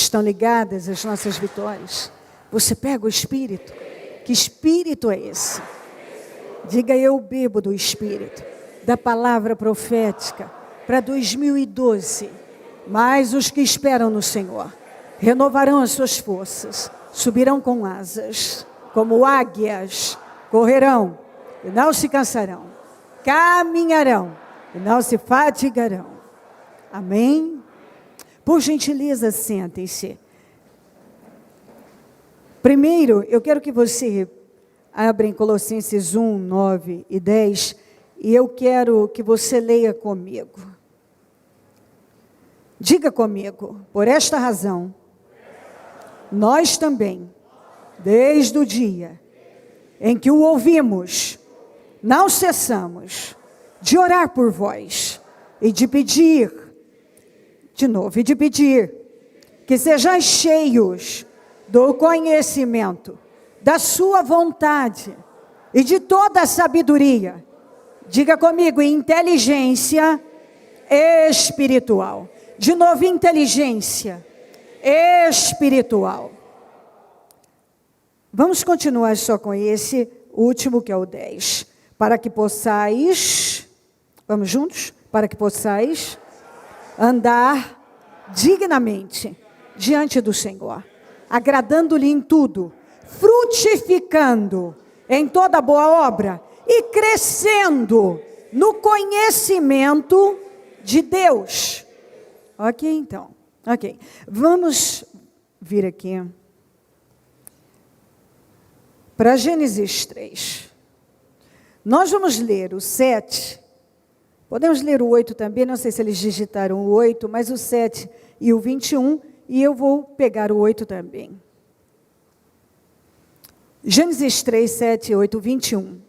estão ligadas às nossas vitórias. Você pega o Espírito. Que Espírito é esse? Diga: eu bebo do Espírito, da palavra profética para 2012. Mas os que esperam no Senhor renovarão as suas forças, subirão com asas, como águias, correrão e não se cansarão, caminharão e não se fatigarão. Amém? Por gentileza, sentem-se. Primeiro, eu quero que você abra em Colossenses 1, 9 e 10, e eu quero que você leia comigo. Diga comigo: por esta razão, nós também, desde o dia em que o ouvimos, não cessamos de orar por vós e de pedir, de novo, e de pedir que sejais cheios do conhecimento da sua vontade e de toda a sabedoria. Diga comigo: inteligência espiritual. De novo, inteligência espiritual. Vamos continuar só com esse último, que é o 10. Para que possais, vamos juntos? Para que possais andar dignamente diante do Senhor, agradando-lhe em tudo, frutificando em toda boa obra e crescendo no conhecimento de Deus. Ok, então. Ok. Vamos vir aqui para Gênesis 3. Nós vamos ler o 7. Podemos ler o 8 também. Não sei se eles digitaram o 8, mas o 7 e o 21. E eu vou pegar o 8 também. Gênesis 3, 7, 8, 21.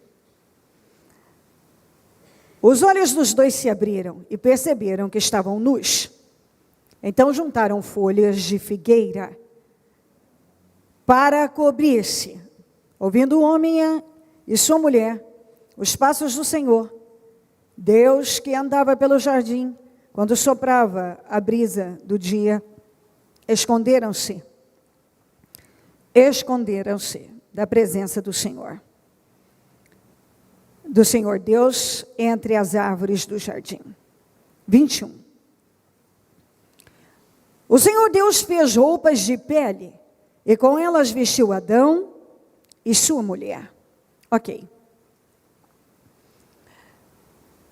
Os olhos dos dois se abriram e perceberam que estavam nus. Então juntaram folhas de figueira para cobrir-se. Ouvindo o homem e sua mulher os passos do Senhor, Deus que andava pelo jardim, quando soprava a brisa do dia, esconderam-se da presença do Senhor Deus entre as árvores do jardim. 21. O Senhor Deus fez roupas de pele e com elas vestiu Adão e sua mulher. Ok.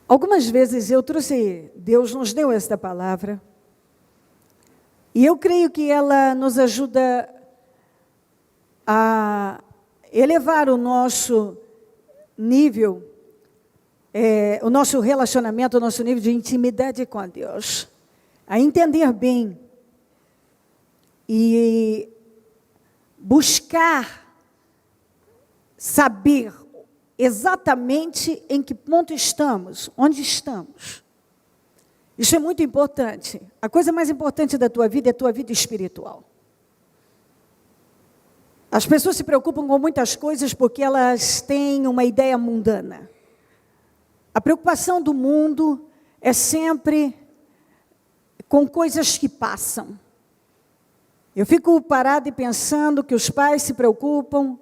Algumas vezes Deus nos deu esta palavra, e eu creio que ela nos ajuda a elevar o nosso nível, o nosso relacionamento, o nosso nível de intimidade com Deus, a entender bem e buscar saber exatamente em que ponto estamos, onde estamos. Isso é muito importante. A coisa mais importante da tua vida é a tua vida espiritual. As pessoas se preocupam com muitas coisas porque elas têm uma ideia mundana. A preocupação do mundo é sempre com coisas que passam. Eu fico parada e pensando que os pais se preocupam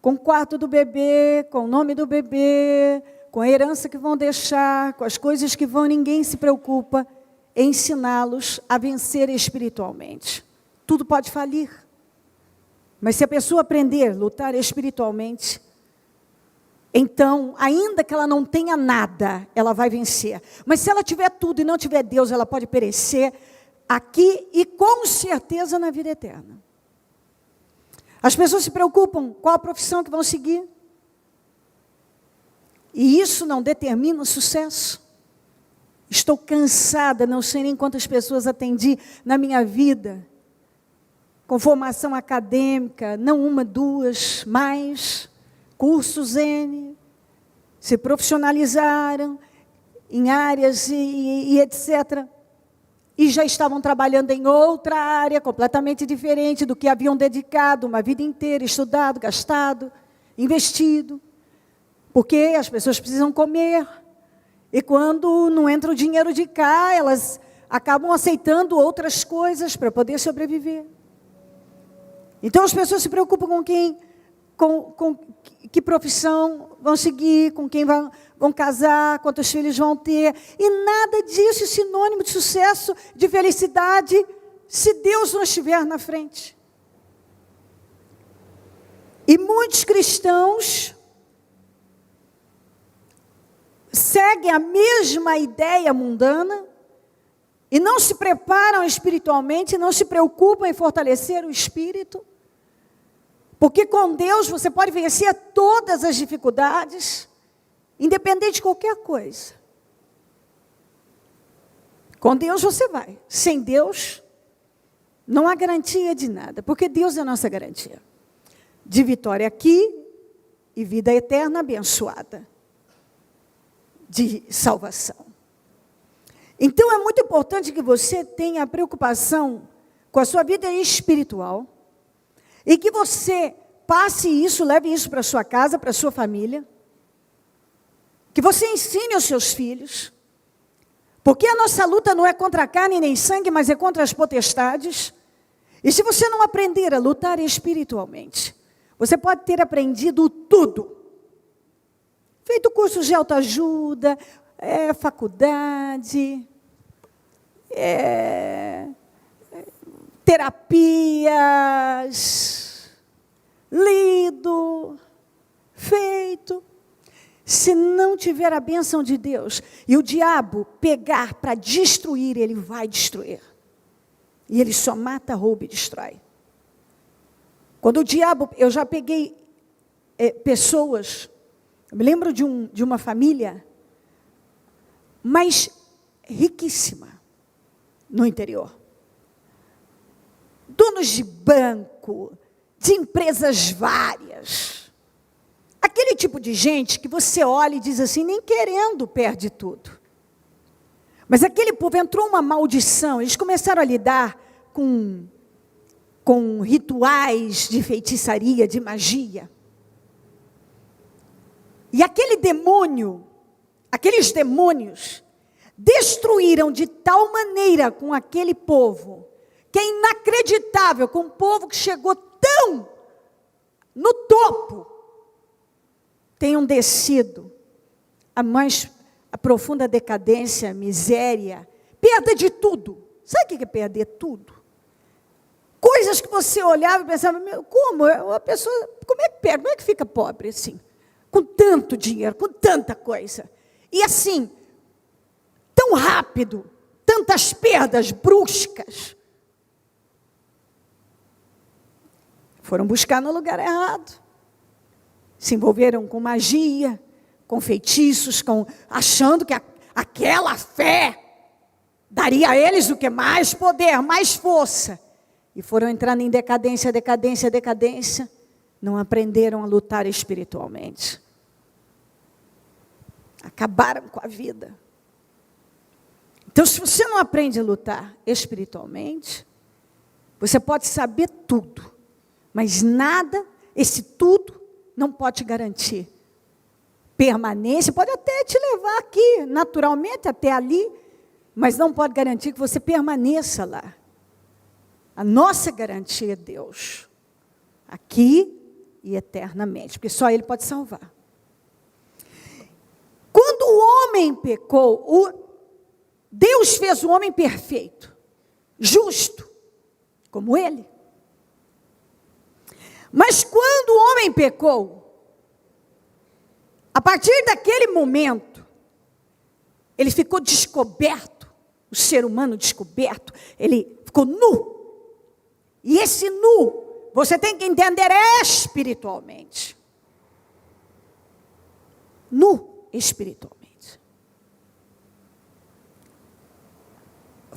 com o quarto do bebê, com o nome do bebê, com a herança que vão deixar, com as coisas que vão, ninguém se preocupa em ensiná-los a vencer espiritualmente. Tudo pode falir. Mas se a pessoa aprender a lutar espiritualmente, então, ainda que ela não tenha nada, ela vai vencer. Mas se ela tiver tudo e não tiver Deus, ela pode perecer aqui e com certeza na vida eterna. As pessoas se preocupam qual a profissão que vão seguir. E isso não determina o sucesso. Estou cansada, não sei nem quantas pessoas atendi na minha vida, com formação acadêmica, não uma, duas, mais, cursos N, se profissionalizaram em áreas e etc. E já estavam trabalhando em outra área completamente diferente do que haviam dedicado uma vida inteira, estudado, gastado, investido. Porque as pessoas precisam comer. E quando não entra o dinheiro de cá, elas acabam aceitando outras coisas para poder sobreviver. Então as pessoas se preocupam com que profissão vão seguir, com quem vão casar, quantos filhos vão ter. E nada disso é sinônimo de sucesso, de felicidade, se Deus não estiver na frente. E muitos cristãos seguem a mesma ideia mundana e não se preparam espiritualmente, não se preocupam em fortalecer o espírito. Porque com Deus você pode vencer todas as dificuldades, independente de qualquer coisa. Com Deus você vai. Sem Deus, não há garantia de nada, porque Deus é a nossa garantia. De vitória aqui e vida eterna abençoada. De salvação. Então é muito importante que você tenha preocupação com a sua vida espiritual e que você passe isso, leve isso para a sua casa, para a sua família, que você ensine aos seus filhos, porque a nossa luta não é contra a carne nem sangue, mas é contra as potestades. E se você não aprender a lutar espiritualmente, você pode ter aprendido tudo. Feito cursos de autoajuda, faculdade, terapias, lido, feito. Se não tiver a bênção de Deus, e o diabo pegar para destruir, ele vai destruir. E ele só mata, rouba e destrói. Quando o diabo, eu já peguei pessoas, eu me lembro de uma família, mas riquíssima, no interior. Donos de banco, de empresas várias. Aquele tipo de gente que você olha e diz assim, nem querendo perde tudo. Mas aquele povo entrou uma maldição, eles começaram a lidar com rituais de feitiçaria, de magia. E aquele demônio, aqueles demônios, destruíram de tal maneira com aquele povo, que é inacreditável, com um povo que chegou tão no topo, tenham descido a profunda decadência, miséria, perda de tudo. Sabe o que é perder tudo? Coisas que você olhava e pensava, como a pessoa, como é que perde? Como é que fica pobre assim? Com tanto dinheiro, com tanta coisa. E assim, tão rápido, tantas perdas bruscas. Foram buscar no lugar errado. Se envolveram com magia, com feitiços, achando que aquela fé daria a eles o que? Mais poder, mais força. E foram entrando em decadência, decadência, decadência. Não aprenderam a lutar espiritualmente. Acabaram com a vida. Então, se você não aprende a lutar espiritualmente, você pode saber tudo, mas nada, esse tudo, não pode te garantir permanência. Pode até te levar aqui, naturalmente, até ali, mas não pode garantir que você permaneça lá. A nossa garantia é Deus, aqui e eternamente, porque só Ele pode salvar. Quando o homem pecou, Deus fez o homem perfeito, justo, como ele. Mas quando o homem pecou, a partir daquele momento, ele ficou descoberto, o ser humano descoberto, ele ficou nu. E esse nu, você tem que entender espiritualmente. Nu espiritualmente.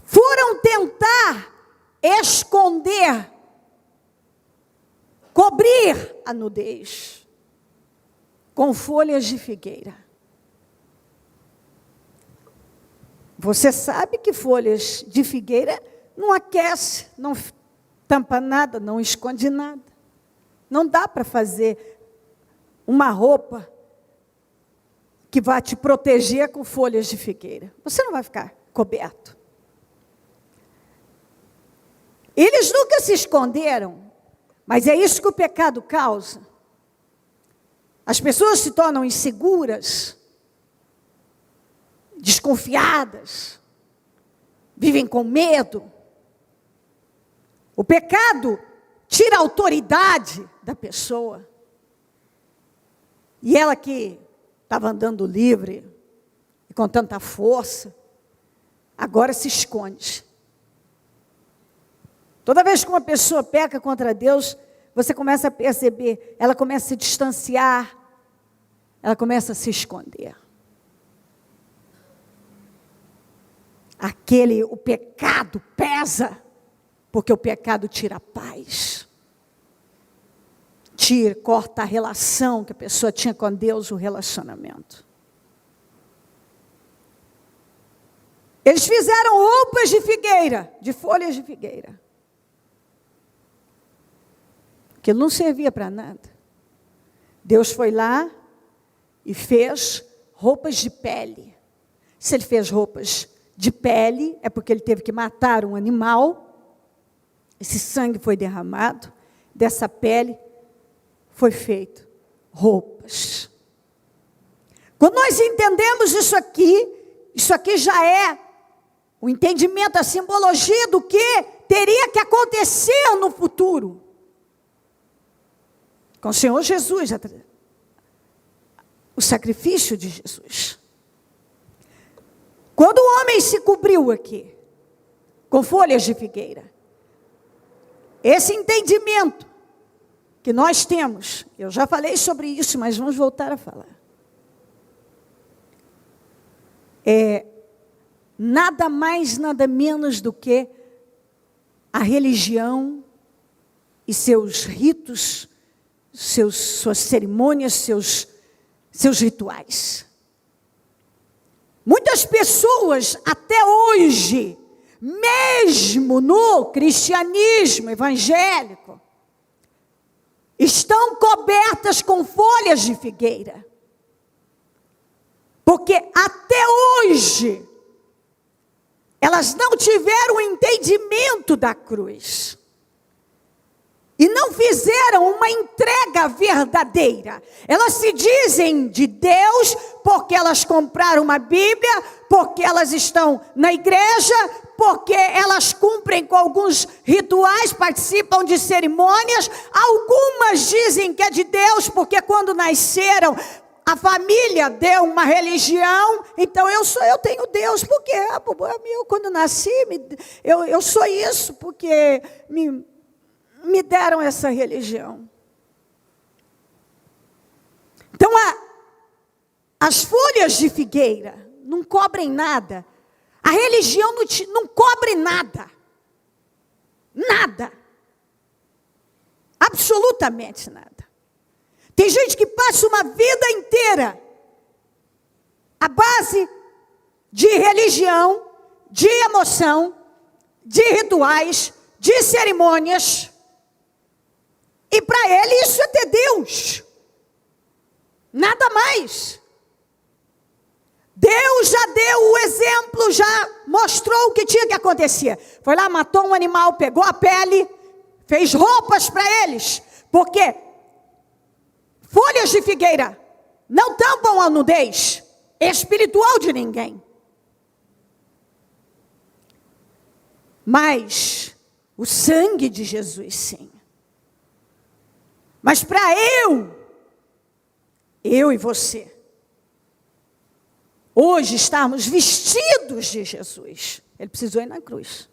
Foram tentar esconder, cobrir a nudez com folhas de figueira. Você sabe que folhas de figueira não aquece, não tampa nada, não esconde nada. Não dá para fazer uma roupa que vai te proteger com folhas de figueira. Você não vai ficar coberto. Eles nunca se esconderam, Mas é isso que o pecado causa. As pessoas se tornam inseguras, desconfiadas, vivem com medo. O pecado tira a autoridade da pessoa. E ela que estava andando livre, e com tanta força, agora se esconde. Toda vez que uma pessoa peca contra Deus, você começa a perceber, ela começa a se distanciar, ela começa a se esconder. O pecado pesa, porque o pecado tira a paz. Corta a relação que a pessoa tinha com Deus, o relacionamento. Eles fizeram roupas de figueira, de folhas de figueira. Aquilo não servia para nada. Deus foi lá e fez roupas de pele. Se ele fez roupas de pele, é porque ele teve que matar um animal. Esse sangue foi derramado. Dessa pele foi feito roupas. Quando nós entendemos isso aqui já é o entendimento, a simbologia do que teria que acontecer no futuro. Com o Senhor Jesus, o sacrifício de Jesus. Quando o homem se cobriu aqui, com folhas de figueira, esse entendimento que nós temos, eu já falei sobre isso, mas vamos voltar a falar. É nada mais, nada menos do que a religião e seus ritos, suas cerimônias, seus rituais. Muitas pessoas até hoje, mesmo no cristianismo evangélico, estão cobertas com folhas de figueira. Porque até hoje, elas não tiveram o entendimento da cruz. E não fizeram uma entrega verdadeira. Elas se dizem de Deus porque elas compraram uma Bíblia, porque elas estão na igreja, porque elas cumprem com alguns rituais, participam de cerimônias. Algumas dizem que é de Deus porque quando nasceram, a família deu uma religião, então eu tenho Deus, porque eu quando nasci, eu sou isso, porque me deram essa religião. Então, as folhas de figueira não cobrem nada. A religião não cobre nada. Nada. Absolutamente nada. Tem gente que passa uma vida inteira à base de religião, de emoção, de rituais, de cerimônias. E para ele isso é ter Deus. Nada mais. Deus já deu o exemplo, já mostrou o que tinha que acontecer. Foi lá, matou um animal, pegou a pele, fez roupas para eles. Porque folhas de figueira não tampam a nudez espiritual de ninguém. Mas o sangue de Jesus, sim. Mas para eu e você, hoje estarmos vestidos de Jesus, ele precisou ir na cruz.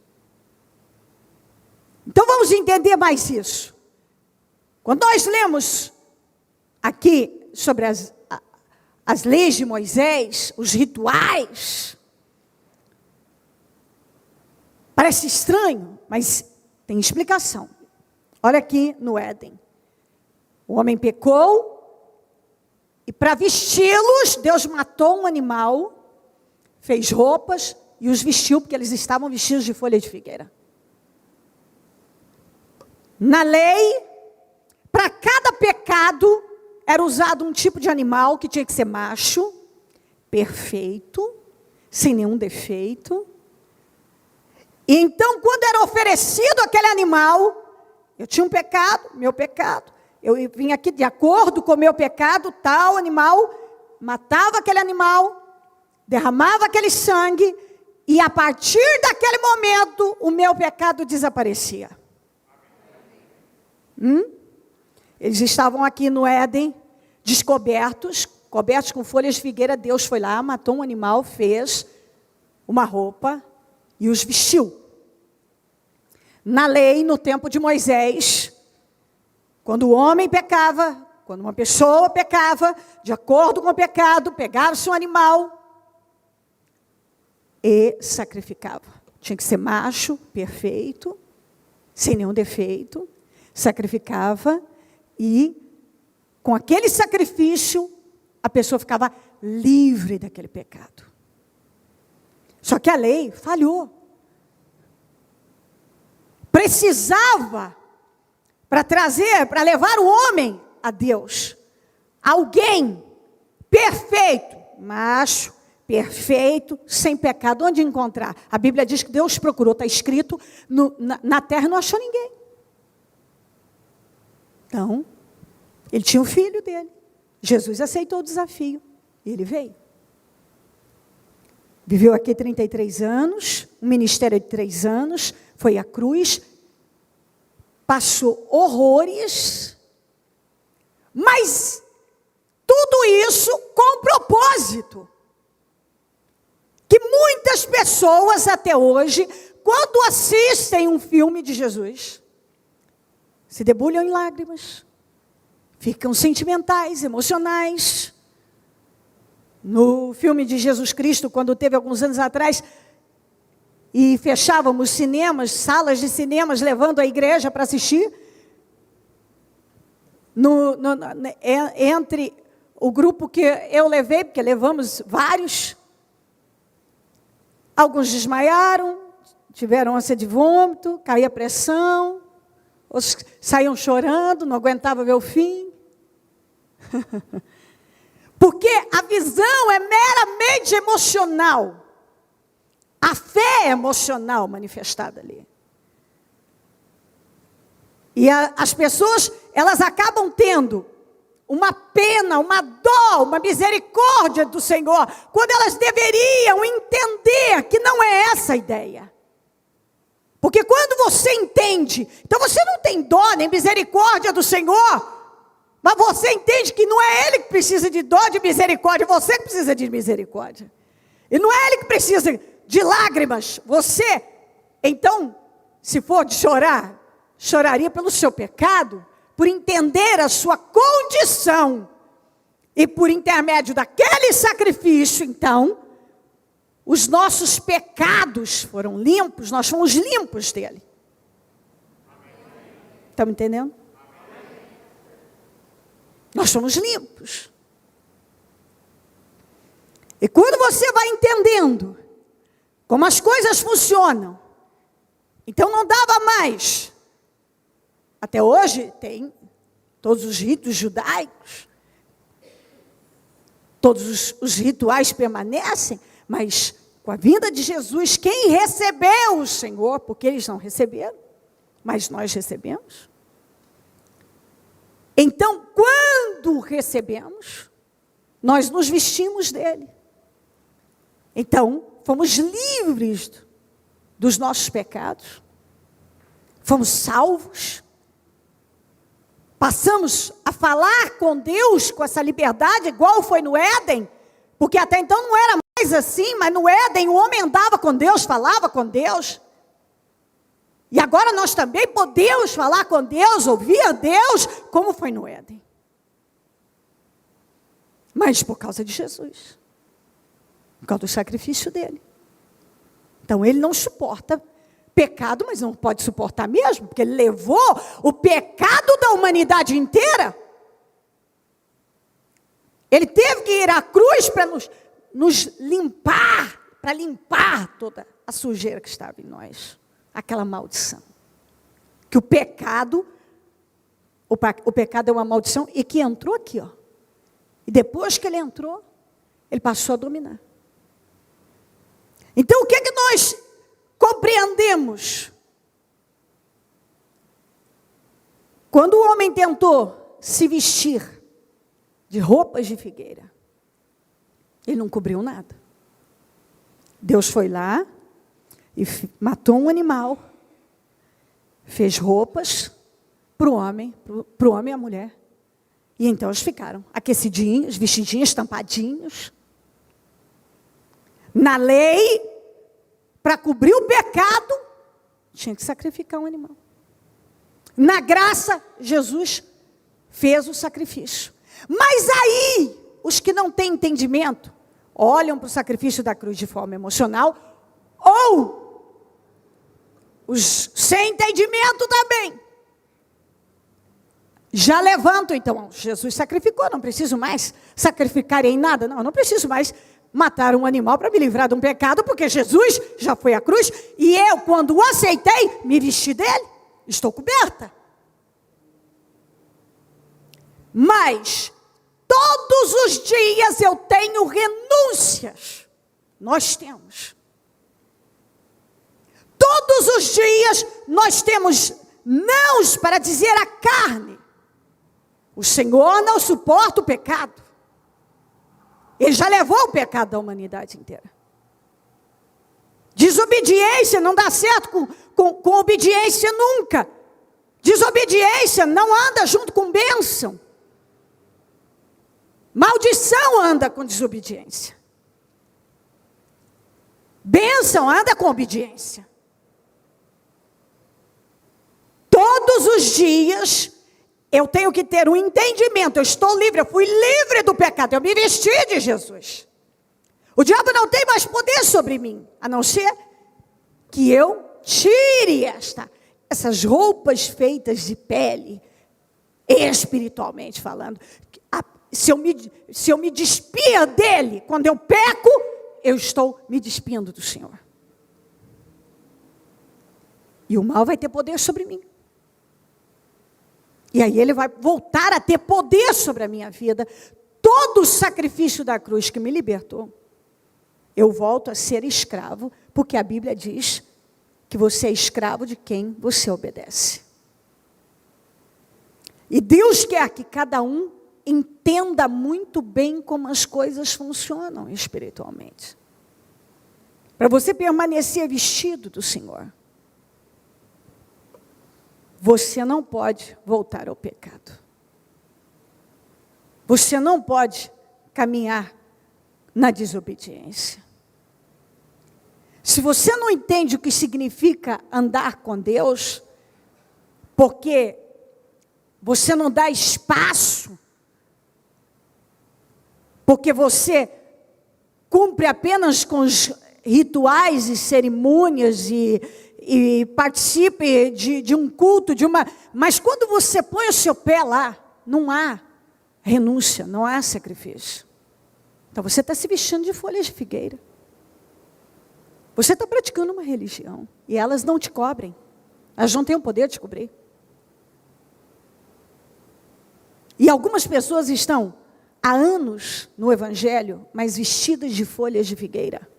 Então vamos entender mais isso. Quando nós lemos aqui sobre as leis de Moisés, os rituais, parece estranho, mas tem explicação. Olha aqui no Éden. O homem pecou, e para vesti-los, Deus matou um animal, fez roupas e os vestiu, porque eles estavam vestidos de folha de figueira. Na lei, para cada pecado, era usado um tipo de animal que tinha que ser macho, perfeito, sem nenhum defeito. E então, quando era oferecido aquele animal, Eu tinha um pecado, meu pecado. Eu vim aqui de acordo com o meu pecado, tal animal, matava aquele animal, derramava aquele sangue, e a partir daquele momento, o meu pecado desaparecia. Eles estavam aqui no Éden, descobertos, cobertos com folhas de figueira. Deus foi lá, matou um animal, fez uma roupa e os vestiu. Na lei, no tempo de Moisés, quando o homem pecava, quando uma pessoa pecava, de acordo com o pecado, pegava-se um animal e sacrificava. Tinha que ser macho, perfeito, sem nenhum defeito. Sacrificava e, com aquele sacrifício, a pessoa ficava livre daquele pecado. Só que a lei falhou. Precisava, para levar o homem a Deus, alguém perfeito, macho, perfeito, sem pecado. Onde encontrar? A Bíblia diz que Deus procurou, está escrito, na terra não achou ninguém. Então, ele tinha um filho dele. Jesus aceitou o desafio e ele veio. Viveu aqui 33 anos, um ministério de 3 anos, foi à cruz, passou horrores, mas tudo isso com propósito. Que muitas pessoas até hoje, quando assistem um filme de Jesus, se debulham em lágrimas, ficam sentimentais, emocionais. No filme de Jesus Cristo, quando teve alguns anos atrás, e fechávamos cinemas, salas de cinemas, levando a igreja para assistir, entre o grupo que eu levei, porque levamos vários, alguns desmaiaram, tiveram ânsia de vômito, caía pressão, outros saíam chorando, não aguentavam ver o fim. Porque a visão é meramente emocional. A fé é emocional manifestada ali. E as pessoas, elas acabam tendo uma pena, uma dó, uma misericórdia do Senhor, quando elas deveriam entender que não é essa a ideia. Porque quando você entende, então você não tem dó nem misericórdia do Senhor, mas você entende que não é Ele que precisa de dó, de misericórdia, você que precisa de misericórdia. E não é Ele que precisa de lágrimas, você. Então, se for de chorar, choraria pelo seu pecado, por entender a sua condição, e por intermédio daquele sacrifício, então, os nossos pecados foram limpos, nós fomos limpos dele. Estão me entendendo? Nós somos limpos. E quando você vai entendendo como as coisas funcionam, então não dava mais. Até hoje tem todos os ritos judaicos, todos os rituais permanecem, mas com a vinda de Jesus, quem recebeu o Senhor, porque eles não receberam, mas nós recebemos. Então, quando recebemos, nós nos vestimos dele. Então, fomos livres dos nossos pecados, fomos salvos, passamos a falar com Deus com essa liberdade, igual foi no Éden, porque até então não era mais assim, mas no Éden o homem andava com Deus, falava com Deus. E agora nós também podemos falar com Deus, ouvir a Deus, como foi no Éden. Mas por causa de Jesus. Por causa do sacrifício dele. Então ele não suporta pecado, mas não pode suportar mesmo, porque ele levou o pecado da humanidade inteira. Ele teve que ir à cruz para nos limpar, para limpar toda a sujeira que estava em nós. Aquela maldição. Que o pecado é uma maldição e que entrou aqui, ó. E depois que ele entrou, ele passou a dominar. Então o que é que nós compreendemos? Quando o homem tentou se vestir de roupas de figueira, ele não cobriu nada. Deus foi lá e matou um animal, fez roupas para o homem e a mulher. E então eles ficaram aquecidinhos, vestidinhos, tampadinhos. Na lei, para cobrir o pecado, tinha que sacrificar um animal. Na graça, Jesus fez o sacrifício. Mas aí, os que não têm entendimento, olham para o sacrifício da cruz de forma emocional, ou os sem entendimento também, já levantam, então, Jesus sacrificou, não preciso mais sacrificar em nada, não preciso mais matar um animal para me livrar de um pecado, porque Jesus já foi à cruz, e eu, quando o aceitei, me vesti dele, estou coberta. Mas, todos os dias eu tenho renúncias, nós temos. Todos os dias nós temos nãos para dizer à carne, o Senhor não suporta o pecado. Ele já levou o pecado da humanidade inteira. Desobediência não dá certo com obediência nunca. Desobediência não anda junto com bênção. Maldição anda com desobediência. Bênção anda com obediência. Todos os dias eu tenho que ter um entendimento. Eu estou livre, eu fui livre do pecado. Eu me vesti de Jesus. O diabo não tem mais poder sobre mim, a não ser que eu tire essas roupas feitas de pele, espiritualmente falando. Se eu me despia dele, quando eu peco, eu estou me despindo do Senhor. E o mal vai ter poder sobre mim. E aí ele vai voltar a ter poder sobre a minha vida. Todo o sacrifício da cruz que me libertou, eu volto a ser escravo, porque a Bíblia diz que você é escravo de quem você obedece. E Deus quer que cada um entenda muito bem como as coisas funcionam espiritualmente. Para você permanecer vestido do Senhor, você não pode voltar ao pecado. Você não pode caminhar na desobediência. Se você não entende o que significa andar com Deus, porque você não dá espaço, porque você cumpre apenas com os rituais e cerimônias e participe de um culto, mas quando você põe o seu pé lá, não há renúncia, não há sacrifício. Então você está se vestindo de folhas de figueira. Você está praticando uma religião, e elas não te cobrem, elas não têm o poder de te cobrir. E algumas pessoas estão há anos no Evangelho, mas vestidas de folhas de figueira.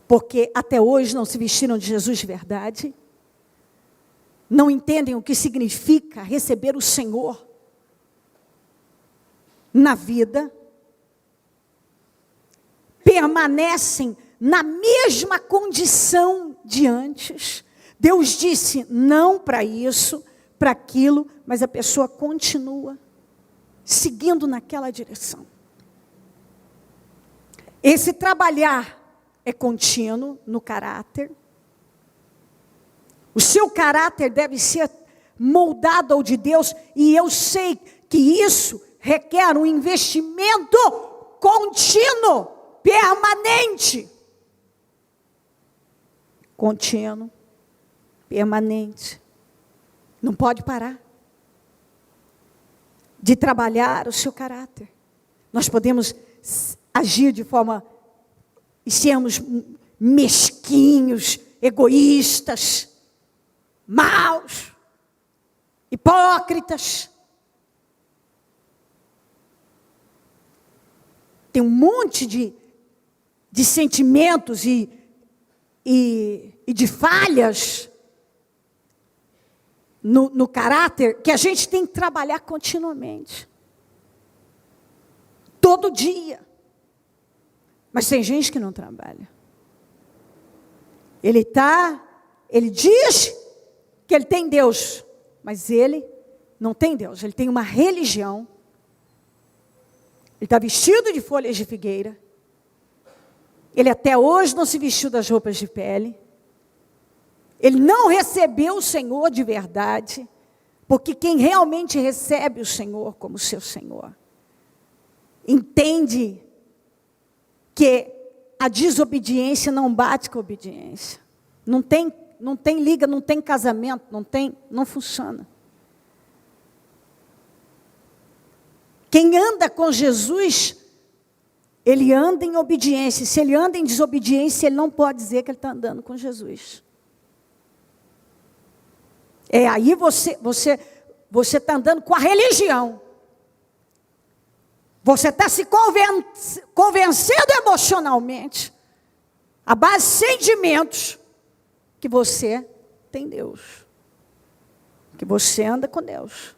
Porque até hoje não se vestiram de Jesus de verdade, não entendem o que significa receber o Senhor na vida, permanecem na mesma condição de antes. Deus disse não para isso, para aquilo, mas a pessoa continua seguindo naquela direção. Esse trabalhar é contínuo no caráter. O seu caráter deve ser moldado ao de Deus, e eu sei que isso requer um investimento contínuo, permanente. Contínuo, permanente. Não pode parar de trabalhar o seu caráter. Nós podemos agir de forma e sermos mesquinhos, egoístas, maus, hipócritas. Tem um monte de sentimentos e de falhas no caráter que a gente tem que trabalhar continuamente. Todo dia. Mas tem gente que não trabalha. Ele diz que ele tem Deus, mas ele não tem Deus. Ele tem uma religião. Ele está vestido de folhas de figueira. Ele até hoje não se vestiu das roupas de pele. Ele não recebeu o Senhor de verdade, porque quem realmente recebe o Senhor como seu Senhor, entende que a desobediência não bate com a obediência. Não tem liga, não tem casamento, não funciona. Quem anda com Jesus, ele anda em obediência. Se ele anda em desobediência, ele não pode dizer que ele está andando com Jesus. Aí você está andando com a religião. Você está se convencendo emocionalmente, à base de sentimentos, que você tem Deus. Que você anda com Deus.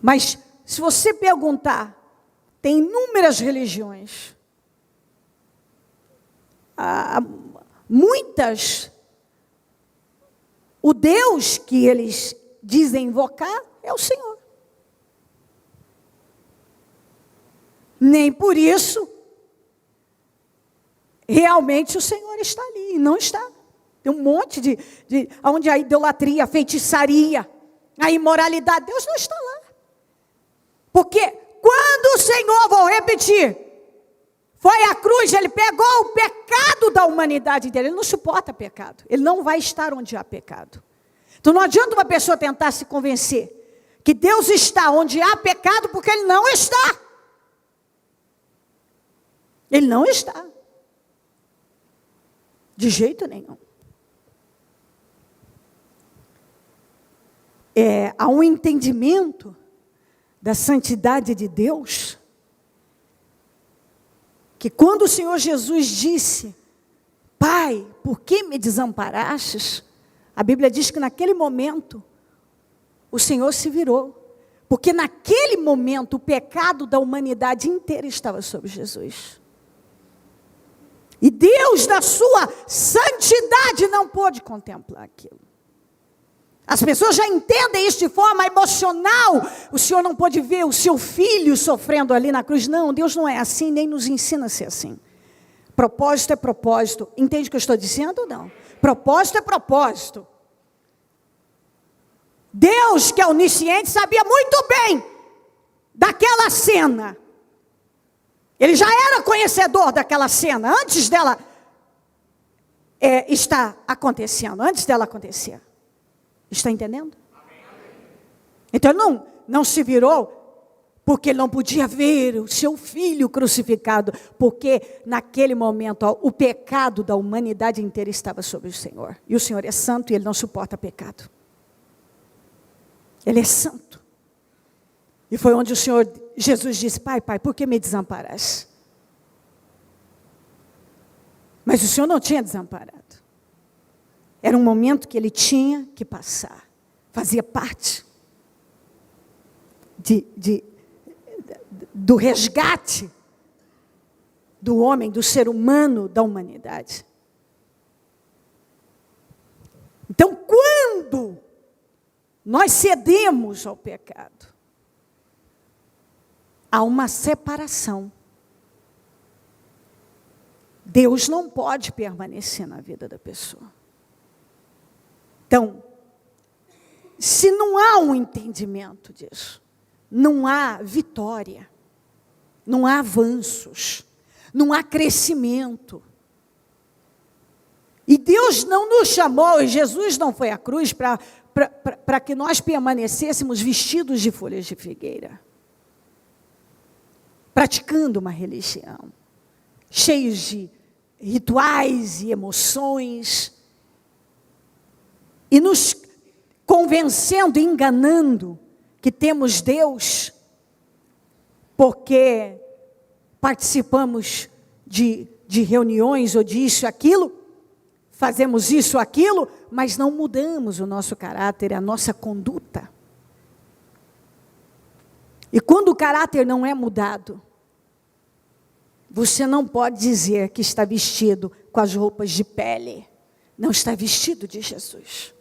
Mas, se você perguntar, tem inúmeras religiões. Muitas, o Deus que eles dizem invocar é o Senhor. Nem por isso, realmente o Senhor está ali, e não está. Tem um monte onde a idolatria, a feitiçaria, a imoralidade, Deus não está lá. Porque quando o Senhor, vou repetir, foi à cruz, ele pegou o pecado da humanidade inteira. Ele não suporta pecado. Ele não vai estar onde há pecado. Então não adianta uma pessoa tentar se convencer que Deus está onde há pecado, porque Ele não está. Ele não está. De jeito nenhum. Há um entendimento da santidade de Deus, que quando o Senhor Jesus disse, Pai, por que me desamparastes? A Bíblia diz que naquele momento, o Senhor se virou, porque naquele momento o pecado da humanidade inteira estava sobre Jesus. E Deus, na sua santidade, não pôde contemplar aquilo. As pessoas já entendem isso de forma emocional. O Senhor não pode ver o seu filho sofrendo ali na cruz. Não, Deus não é assim, nem nos ensina a ser assim. Propósito é propósito. Entende o que eu estou dizendo ou não? Propósito é propósito. Deus, que é onisciente, sabia muito bem daquela cena. Ele já era conhecedor daquela cena, antes dela estar acontecendo, antes dela acontecer. Está entendendo? Então ele não se virou, porque ele não podia ver o seu filho crucificado, porque naquele momento o pecado da humanidade inteira estava sobre o Senhor. E o Senhor é santo e Ele não suporta pecado. Ele é santo. E foi onde o Senhor Jesus disse, Pai, por que me desamparaste? Mas o Senhor não tinha desamparado. Era um momento que Ele tinha que passar. Fazia parte do resgate do homem, do ser humano, da humanidade. Então, quando nós cedemos ao pecado, há uma separação. Deus não pode permanecer na vida da pessoa. Então, se não há um entendimento disso, não há vitória, não há avanços, não há crescimento. E Deus não nos chamou, e Jesus não foi à cruz para que nós permanecêssemos vestidos de folhas de figueira, praticando uma religião, cheios de rituais e emoções, e nos convencendo, enganando que temos Deus, porque participamos de reuniões ou disso, aquilo, fazemos isso, aquilo, mas não mudamos o nosso caráter, a nossa conduta. E quando o caráter não é mudado, você não pode dizer que está vestido com as roupas de pele. Não está vestido de Jesus.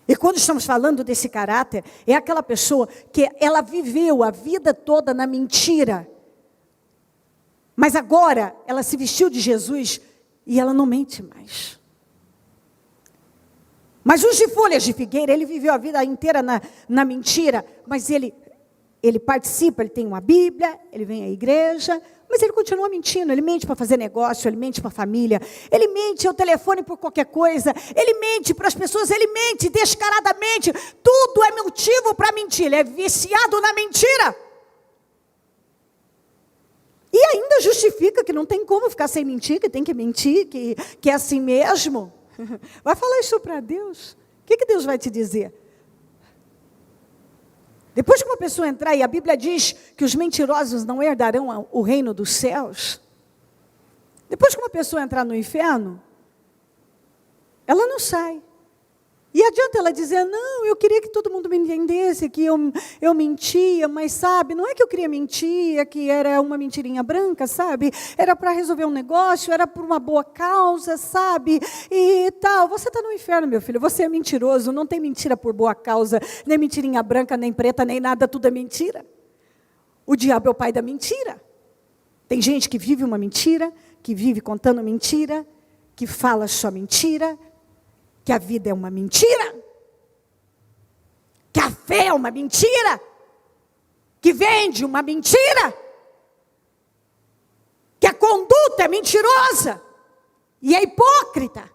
E quando estamos falando desse caráter, é aquela pessoa que ela viveu a vida toda na mentira. Mas agora ela se vestiu de Jesus e ela não mente mais. Mas os de folhas de figueira, ele viveu a vida inteira na mentira, mas ele participa, ele tem uma Bíblia, ele vem à igreja, mas ele continua mentindo. Ele mente para fazer negócio, ele mente para a família, ele mente ao telefone por qualquer coisa, ele mente para as pessoas, ele mente descaradamente, tudo é motivo para mentir, ele é viciado na mentira. E ainda justifica que não tem como ficar sem mentir, que tem que mentir, que é assim mesmo. Vai falar isso para Deus. O que Deus vai te dizer? Depois que uma pessoa entrar, e a Bíblia diz que os mentirosos não herdarão o reino dos céus. Depois que uma pessoa entrar no inferno, ela não sai. E adianta ela dizer, não, eu queria que todo mundo me entendesse, que eu mentia, mas sabe, não é que eu queria mentir, é que era uma mentirinha branca, sabe? Era para resolver um negócio, era por uma boa causa, sabe? E tal, você está no inferno, meu filho, você é mentiroso, não tem mentira por boa causa, nem mentirinha branca, nem preta, nem nada, tudo é mentira. O diabo é o pai da mentira. Tem gente que vive uma mentira, que vive contando mentira, que fala só mentira, que a vida é uma mentira, que a fé é uma mentira, que vende uma mentira, que a conduta é mentirosa e é hipócrita.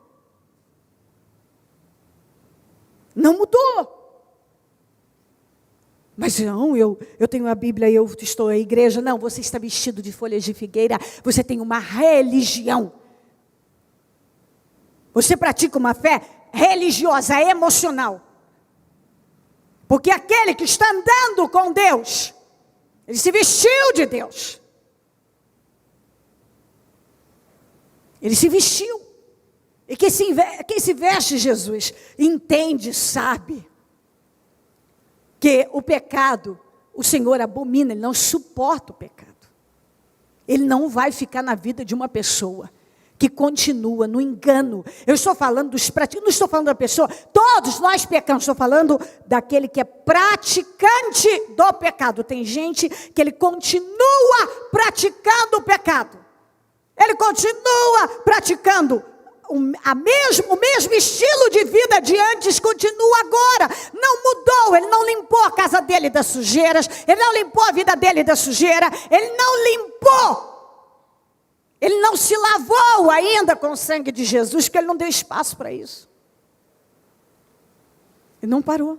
Não mudou. Mas não, eu tenho a Bíblia, eu estou na igreja. Não, você está vestido de folhas de figueira, você tem uma religião. Você pratica uma fé religiosa, emocional. Porque aquele que está andando com Deus, ele se vestiu de Deus. Ele se vestiu. E quem se veste de Jesus, entende, sabe, que o pecado, o Senhor abomina, Ele não suporta o pecado. Ele não vai ficar na vida de uma pessoa que continua no engano. Eu estou falando dos praticantes, não estou falando da pessoa, todos nós pecamos, estou falando daquele que é praticante do pecado. Tem gente que ele continua praticando o pecado. Ele continua praticando o mesmo estilo de vida de antes, continua agora. Não mudou, ele não limpou a casa dele das sujeiras, ele não limpou a vida dele da sujeira, ele não limpou. Ele não se lavou ainda com o sangue de Jesus, porque ele não deu espaço para isso. Ele não parou.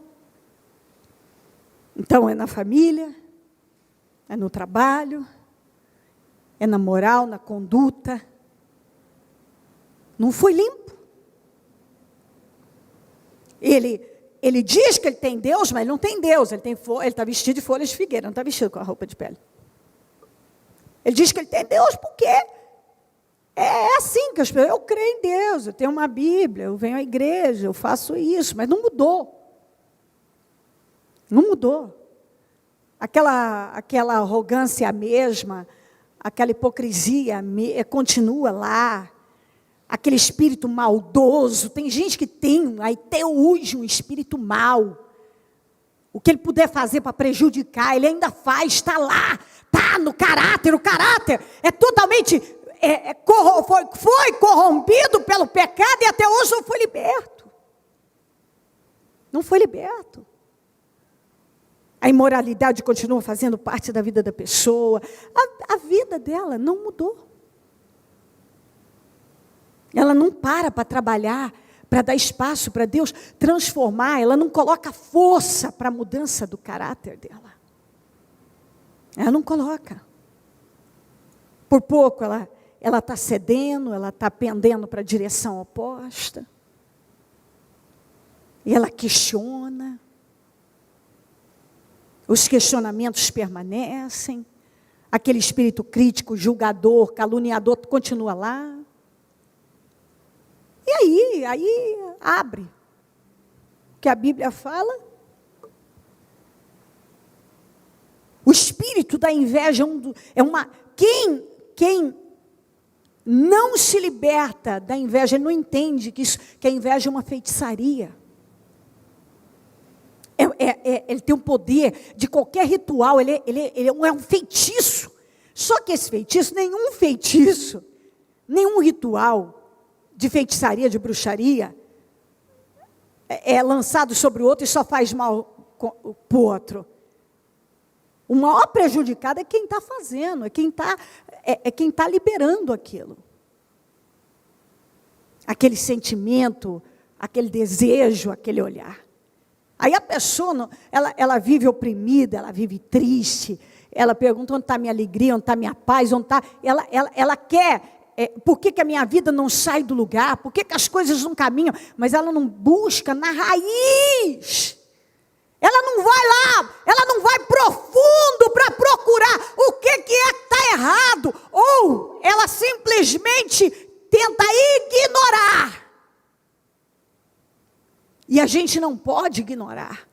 Então é na família, é no trabalho, é na moral, na conduta. Não foi limpo. Ele diz que ele tem Deus, mas ele não tem Deus. Ele está vestido de folhas de figueira, não está vestido com a roupa de pele. Ele diz que ele tem Deus porque é assim que as pessoas, eu creio em Deus, eu tenho uma Bíblia, eu venho à igreja, eu faço isso, mas não mudou. Não mudou. Aquela arrogância a mesma, aquela hipocrisia continua lá, aquele espírito maldoso. Tem gente que tem até hoje um espírito mau. O que ele puder fazer para prejudicar, ele ainda faz, está lá, está no caráter. O caráter é totalmente... foi corrompido pelo pecado e até hoje não foi liberto. Não foi liberto. A imoralidade continua fazendo parte da vida da pessoa. A vida dela não mudou. Ela não para trabalhar, para dar espaço para Deus transformar. Ela não coloca força para a mudança do caráter dela. Ela não coloca. Por pouco ela está cedendo, ela está pendendo para a direção oposta. E ela questiona. Os questionamentos permanecem. Aquele espírito crítico, julgador, caluniador, continua lá. E aí abre. O que a Bíblia fala. O espírito da inveja é uma... Quem não se liberta da inveja, ele não entende que a inveja é uma feitiçaria. Ele tem um poder de qualquer ritual, ele é um feitiço. Só que esse feitiço, nenhum ritual de feitiçaria, de bruxaria, é lançado sobre o outro e só faz mal para o outro. O maior prejudicado é quem está fazendo, é quem está liberando aquilo. Aquele sentimento, aquele desejo, aquele olhar. Aí a pessoa, ela vive oprimida, ela vive triste, ela pergunta onde está a minha alegria, onde está a minha paz, onde está... Ela quer, por que a minha vida não sai do lugar, por que as coisas não caminham, mas ela não busca na raiz. Ela não vai lá, ela não vai profundo para procurar o que está errado, ou ela simplesmente tenta ignorar. E a gente não pode ignorar.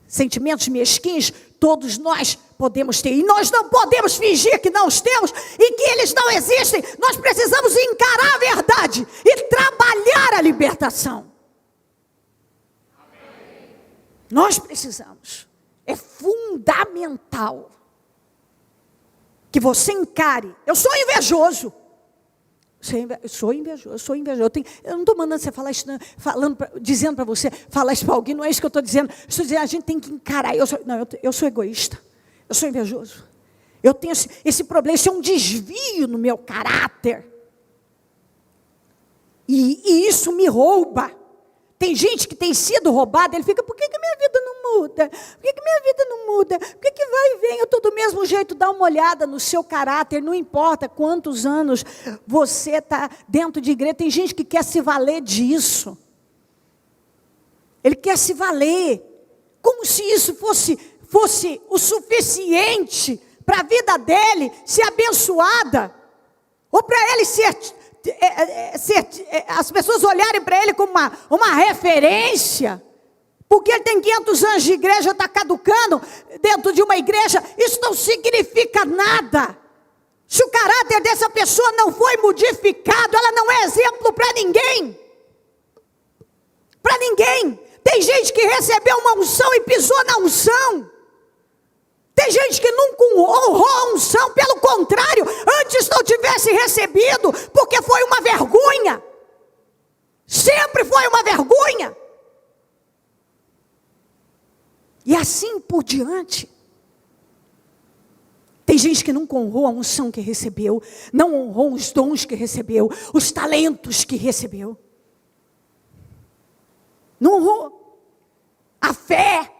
Sentimentos mesquinhos, todos nós podemos ter. E nós não podemos fingir que não os temos e que eles não existem. Nós precisamos encarar a verdade e trabalhar a libertação. Amém. Nós precisamos. É fundamental que você encare. Eu sou invejoso. Eu sou invejoso. Eu não estou mandando você falar isso, não, dizendo para você, falar isso para alguém, não é isso que eu estou dizendo. Estou dizendo, a gente tem que encarar. Eu sou egoísta, eu sou invejoso. Eu tenho esse problema, isso é um desvio no meu caráter. E isso me rouba. Tem gente que tem sido roubada, ele fica, por que minha vida não muda? Por que minha vida não muda? Por que vai e vem? Eu estou do mesmo jeito, dá uma olhada no seu caráter, não importa quantos anos você está dentro de igreja, tem gente que quer se valer disso. Ele quer se valer, como se isso fosse o suficiente para a vida dele ser abençoada, ou para ele as pessoas olharem para ele como uma referência, porque ele tem 500 anos de igreja, está caducando dentro de uma igreja, isso não significa nada. Se o caráter dessa pessoa não foi modificado, ela não é exemplo para ninguém. Para ninguém. Tem gente que recebeu uma unção e pisou na unção. Tem gente que nunca honrou a unção, pelo contrário, antes não tivesse recebido, porque foi uma vergonha. Sempre foi uma vergonha. E assim por diante. Tem gente que nunca honrou a unção que recebeu, não honrou os dons que recebeu, os talentos que recebeu. Não honrou. A fé.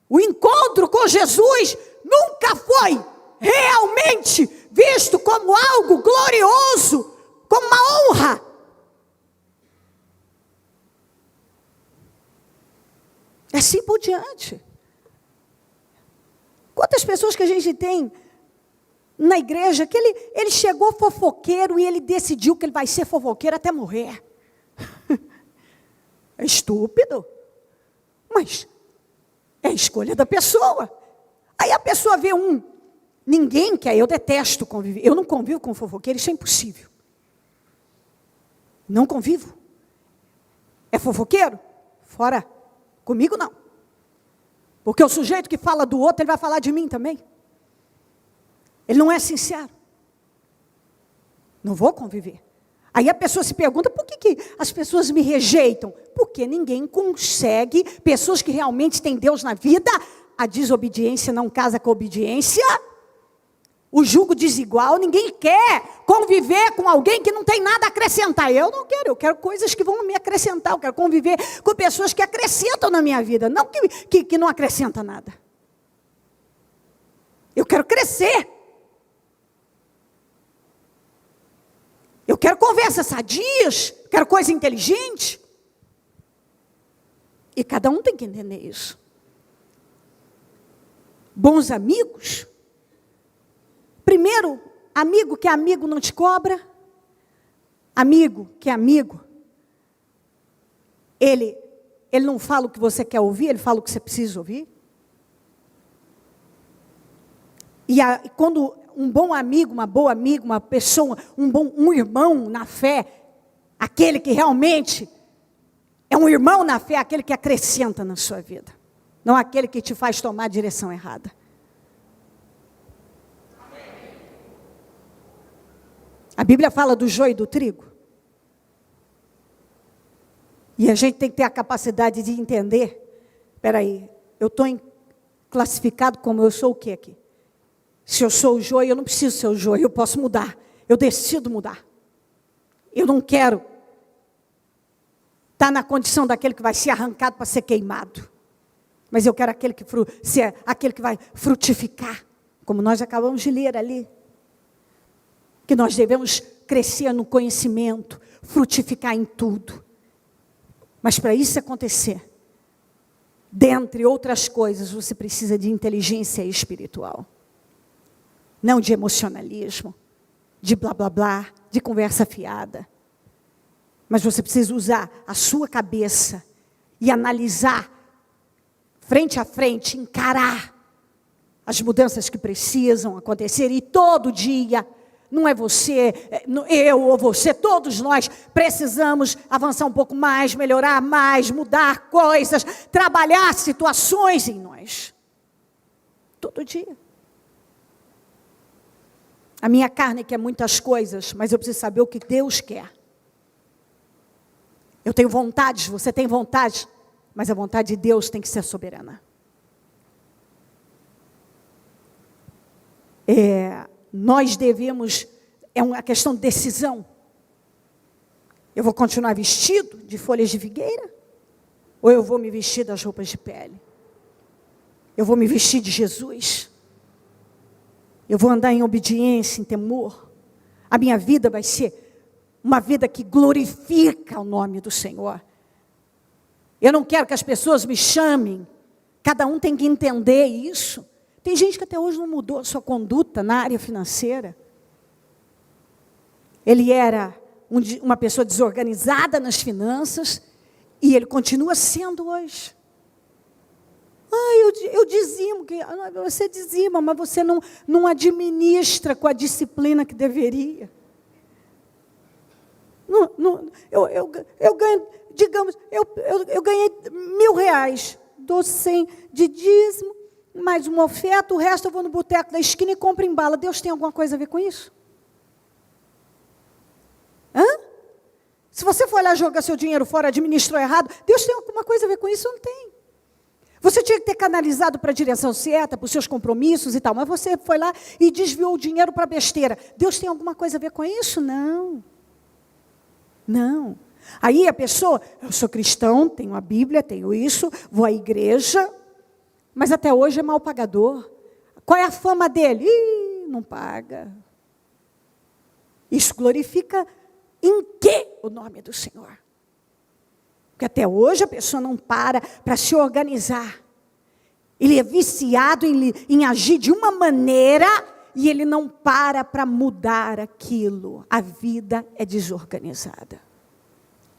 O encontro com Jesus nunca foi realmente visto como algo glorioso, como uma honra. Assim por diante. Quantas pessoas que a gente tem na igreja que ele chegou fofoqueiro e ele decidiu que ele vai ser fofoqueiro até morrer. É estúpido, mas é a escolha da pessoa. Aí a pessoa vê ninguém quer, eu detesto conviver. Eu não convivo com fofoqueiro, isso é impossível. Não convivo. É fofoqueiro? Fora. Comigo não. Porque o sujeito que fala do outro, ele vai falar de mim também. Ele não é sincero. Não vou conviver. Aí a pessoa se pergunta, por que as pessoas me rejeitam? Porque ninguém consegue, pessoas que realmente têm Deus na vida, a desobediência não casa com a obediência, o jugo desigual, ninguém quer conviver com alguém que não tem nada a acrescentar. Eu não quero, eu quero coisas que vão me acrescentar, eu quero conviver com pessoas que acrescentam na minha vida, não que não acrescentam nada. Eu quero crescer. Eu quero conversas sadias, quero coisa inteligente. E cada um tem que entender isso. Bons amigos. Primeiro, amigo que amigo não te cobra. Amigo que é amigo, ele não fala o que você quer ouvir, ele fala o que você precisa ouvir. E quando um bom amigo, uma boa amiga, uma pessoa, um irmão na fé, aquele que realmente é um irmão na fé, aquele que acrescenta na sua vida, não aquele que te faz tomar a direção errada. A Bíblia fala do joio e do trigo. E a gente tem que ter a capacidade de entender, espera aí, eu estou classificado como eu sou o que aqui? Se eu sou o joio, eu não preciso ser o joio, eu posso mudar, eu decido mudar. Eu não quero estar na condição daquele que vai ser arrancado para ser queimado. Mas eu quero ser aquele que vai frutificar, como nós acabamos de ler ali. Que nós devemos crescer no conhecimento, frutificar em tudo. Mas para isso acontecer, dentre outras coisas, você precisa de inteligência espiritual. Não de emocionalismo, de blá blá blá, de conversa fiada. Mas você precisa usar a sua cabeça e analisar, frente a frente, encarar as mudanças que precisam acontecer. E todo dia, não é você, eu ou você, todos nós precisamos avançar um pouco mais, melhorar mais, mudar coisas, trabalhar situações em nós. Todo dia. A minha carne quer muitas coisas, mas eu preciso saber o que Deus quer. Eu tenho vontades, você tem vontade, mas a vontade de Deus tem que ser soberana. Nós devemos, é uma questão de decisão. Eu vou continuar vestido de folhas de figueira? Ou eu vou me vestir das roupas de pele? Eu vou me vestir de Jesus? Eu vou andar em obediência, em temor? A minha vida vai ser uma vida que glorifica o nome do Senhor. Eu não quero que as pessoas me chamem. Cada um tem que entender isso. Tem gente que até hoje não mudou a sua conduta na área financeira. Ele era uma pessoa desorganizada nas finanças e ele continua sendo hoje. Eu dizimo, você dizima, mas você não administra com a disciplina que deveria. Eu ganho, digamos, eu ganhei R$1.000, dou 100 de dízimo, mais uma oferta, o resto eu vou no boteco da esquina e compro em bala. Deus tem alguma coisa a ver com isso? Se você for lá jogar seu dinheiro fora, administrou errado, Deus tem alguma coisa a ver com isso? Não tem. Você tinha que ter canalizado para a direção certa, para os seus compromissos e tal, mas você foi lá e desviou o dinheiro para besteira. Deus tem alguma coisa a ver com isso? Não. Não. Aí a pessoa, eu sou cristão, tenho a Bíblia, tenho isso, vou à igreja, mas até hoje é mal pagador. Qual é a fama dele? Não paga. Isso glorifica em quê o nome do Senhor? Porque até hoje a pessoa não para se organizar. Ele é viciado em agir de uma maneira e ele não para mudar aquilo. A vida é desorganizada.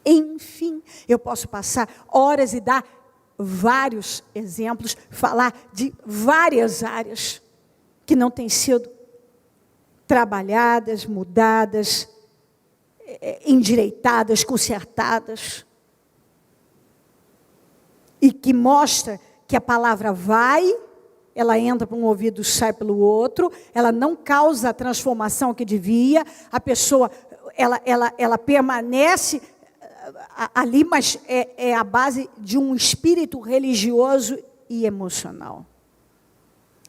Enfim, eu posso passar horas e dar vários exemplos, falar de várias áreas que não têm sido trabalhadas, mudadas, endireitadas, consertadas. E que mostra que a palavra vai, ela entra por um ouvido e sai pelo outro, ela não causa a transformação que devia, a pessoa, ela permanece ali, mas é a base de um espírito religioso e emocional.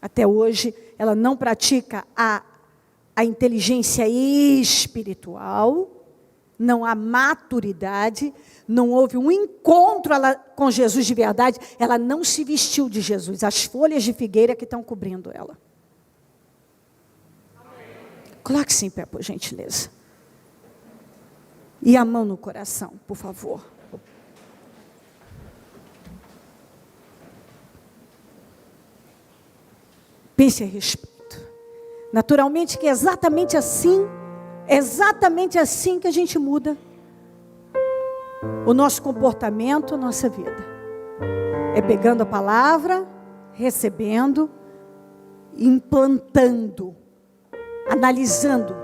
Até hoje, ela não pratica a inteligência espiritual, não há maturidade, não houve um encontro com Jesus de verdade, ela não se vestiu de Jesus, as folhas de figueira que estão cobrindo ela. Coloque-se em pé, por gentileza. E a mão no coração, por favor. Pense a respeito. Naturalmente que é exatamente assim É exatamente assim que a gente muda o nosso comportamento, a nossa vida. É pegando a palavra, recebendo, implantando, analisando,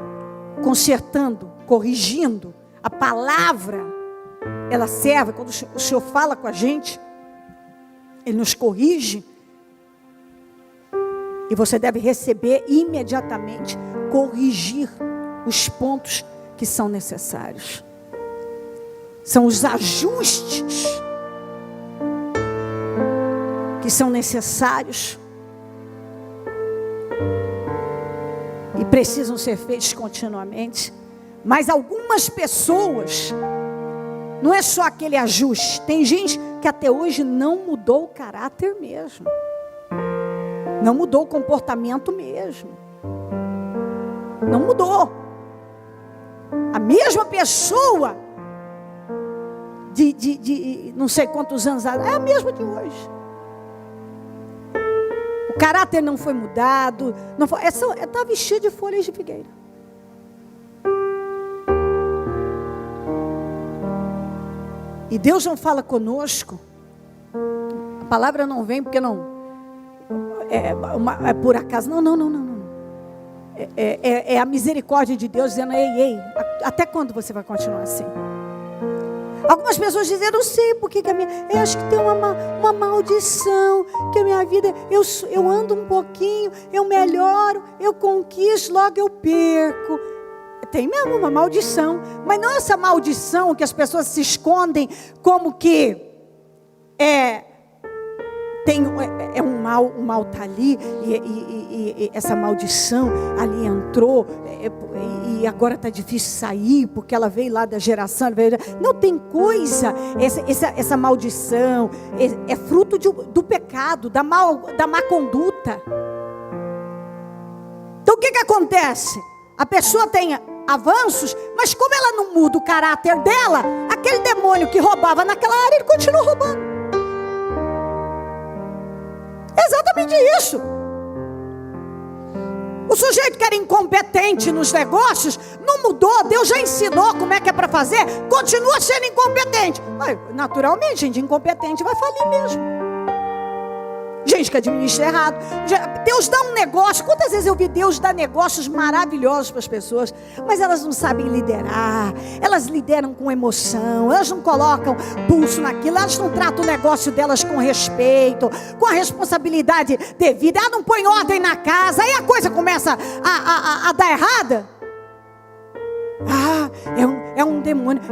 consertando, corrigindo. A palavra, ela serve, quando o Senhor fala com a gente, Ele nos corrige, e você deve receber imediatamente, corrigir os pontos que são necessários. São os ajustes que são necessários e precisam ser feitos continuamente. Mas algumas pessoas, não é só aquele ajuste. Tem gente que até hoje não mudou o caráter mesmo. Não mudou o comportamento mesmo. Não mudou. A mesma pessoa de não sei quantos anos, é a mesma de hoje. O caráter não foi mudado. Está vestido de folhas de figueira. E Deus não fala conosco. A palavra não vem porque não é por acaso. Não. É a misericórdia de Deus dizendo: ei, até quando você vai continuar assim? Algumas pessoas dizem: eu não sei porque eu acho que tem uma maldição, que a minha vida, eu ando um pouquinho, eu melhoro, eu conquisto, logo eu perco. Tem mesmo uma maldição, mas não essa maldição que as pessoas se escondem como que um mal está ali, e essa maldição ali entrou, e agora está difícil sair, porque ela veio lá da geração. Não tem coisa, essa maldição é fruto do pecado, da má conduta. Então o que acontece? A pessoa tem avanços, mas como ela não muda o caráter dela, aquele demônio que roubava naquela área, ele continua roubando. É exatamente isso. O sujeito que era incompetente nos negócios, não mudou, Deus já ensinou como é que é para fazer, continua sendo incompetente. Mas, naturalmente, gente incompetente vai falir mesmo. Gente que administra errado. Deus dá um negócio. Quantas vezes eu vi Deus dar negócios maravilhosos para as pessoas, mas elas não sabem liderar. Elas lideram com emoção. Elas não colocam pulso naquilo. Elas não tratam o negócio delas com respeito, com a responsabilidade devida. Elas não põem ordem na casa. Aí a coisa começa a dar errada. É um demônio,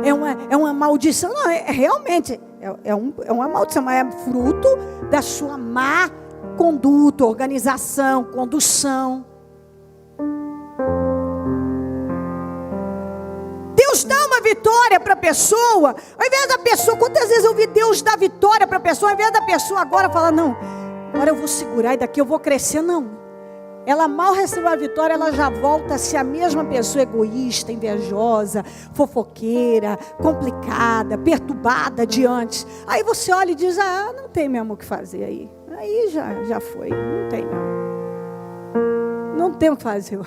é uma maldição. Não, realmente é uma maldição, mas é fruto da sua má conduta, organização, condução. Deus dá uma vitória para a pessoa, ao invés da pessoa, quantas vezes eu vi Deus dar vitória para a pessoa, ao invés da pessoa agora falar: não, agora eu vou segurar e daqui eu vou crescer. Não. Ela mal recebeu a vitória, ela já volta a ser a mesma pessoa egoísta, invejosa, fofoqueira, complicada, perturbada de antes. Aí você olha e diz: não tem mesmo o que fazer aí. Aí já foi, não tem mesmo. Não tem o que fazer. O